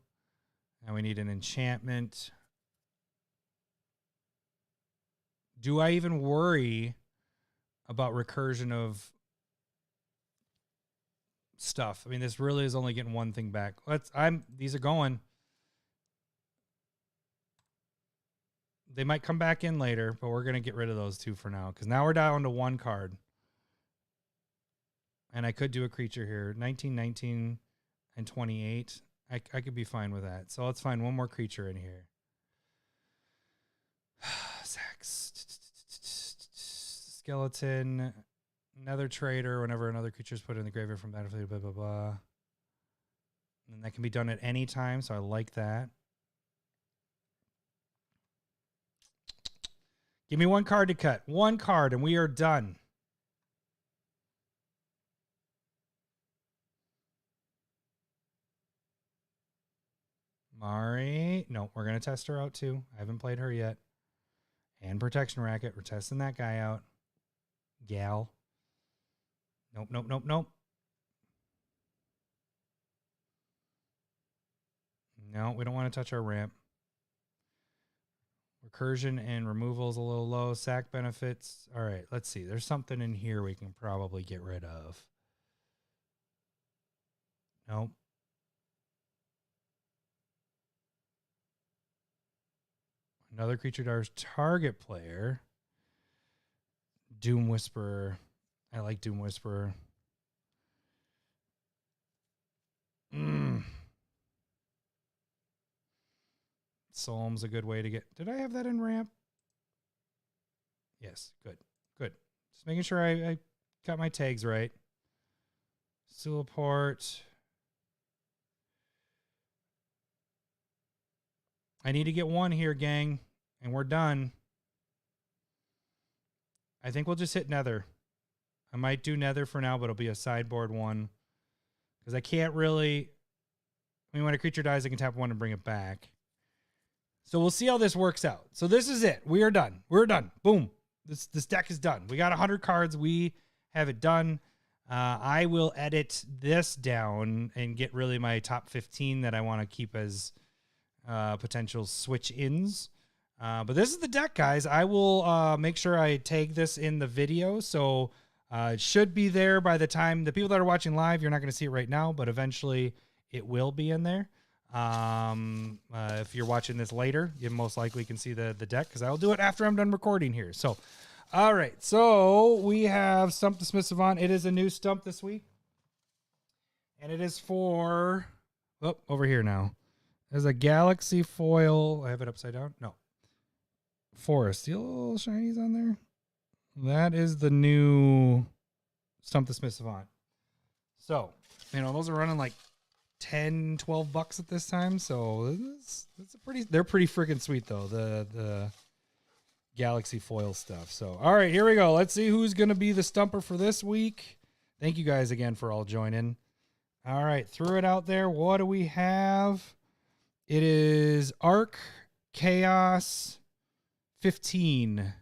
And we need an enchantment. Do I even worry about recursion of stuff? I mean, this really is only getting one thing back. These are going. They might come back in later, but we're going to get rid of those 2 for now because now we're down to 1 card. And I could do a creature here. 19, 19, and 28. I could be fine with that. So let's find one more creature in here. Skeleton. Another trader. Whenever another creature is put in the graveyard from battlefield, blah, blah, blah. And that can be done at any time, so I like that. Give me 1 card to cut. 1 card, and we are done. Mari. No, we're going to test her out too. I haven't played her yet. And Protection Racket. We're testing that guy out. Gal. Nope. No, we don't want to touch our ramp. Recursion and removal is a little low. Sack benefits. All right, let's see. There's something in here we can probably get rid of. Nope. Another creature to our target player. Doom Whisperer. I like Doom Whisperer. Psalm's a good way to get. Did I have that in ramp? Yes, good. Just making sure I got my tags right. Silaport. I need to get 1 here, gang, and we're done. I think we'll just hit Nether. I might do Nether for now, but it'll be a sideboard 1. Because I can't really. I mean, when a creature dies, I can tap 1 and bring it back. So we'll see how this works out. So this is it. We are done. We're done. Boom. This deck is done. We got 100 cards. We have it done. I will edit this down and get really my top 15 that I want to keep as potential switch-ins. But this is the deck, guys. I will make sure I tag this in the video. So it should be there by the time the people that are watching live, you're not going to see it right now, but eventually it will be in there. If you're watching this later, you most likely can see the deck because I'll do it after I'm done recording here. So, all right. So we have Stump the Smith Savant. It is a new Stump this week. And it is for, over here now. There's a Galaxy foil. I have it upside down. No. Forest. See a little shinies on there? That is the new Stump the Smith Savant. So, those are running like 10, 12 bucks at this time. So they're pretty freaking sweet though. The Galaxy foil stuff. So, all right, here we go. Let's see who's going to be the stumper for this week. Thank you guys again for all joining. All right, threw it out there. What do we have? It is Arc, Chaos, 15.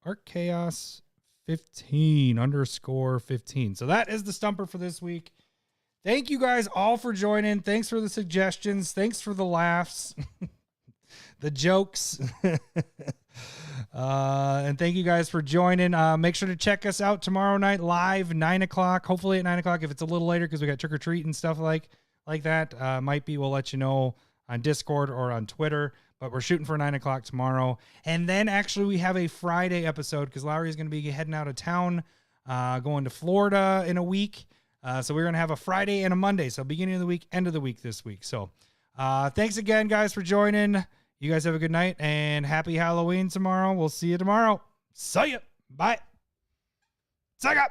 Arc Chaos 15 _15. So that is the stumper for this week. Thank you guys all for joining. Thanks for the suggestions. Thanks for the laughs, the jokes. And thank you guys for joining. Make sure to check us out tomorrow night live, 9 o'clock, hopefully at 9 o'clock. If it's a little later, because we got trick or treat and stuff like that, might be, we'll let you know on Discord or on Twitter, but we're shooting for 9 o'clock tomorrow. And then actually we have a Friday episode because Lowry is going to be heading out of town, going to Florida in a week. So we're going to have a Friday and a Monday. So beginning of the week, end of the week this week. So thanks again, guys, for joining. You guys have a good night and happy Halloween tomorrow. We'll see you tomorrow. See ya. Bye. Suck up.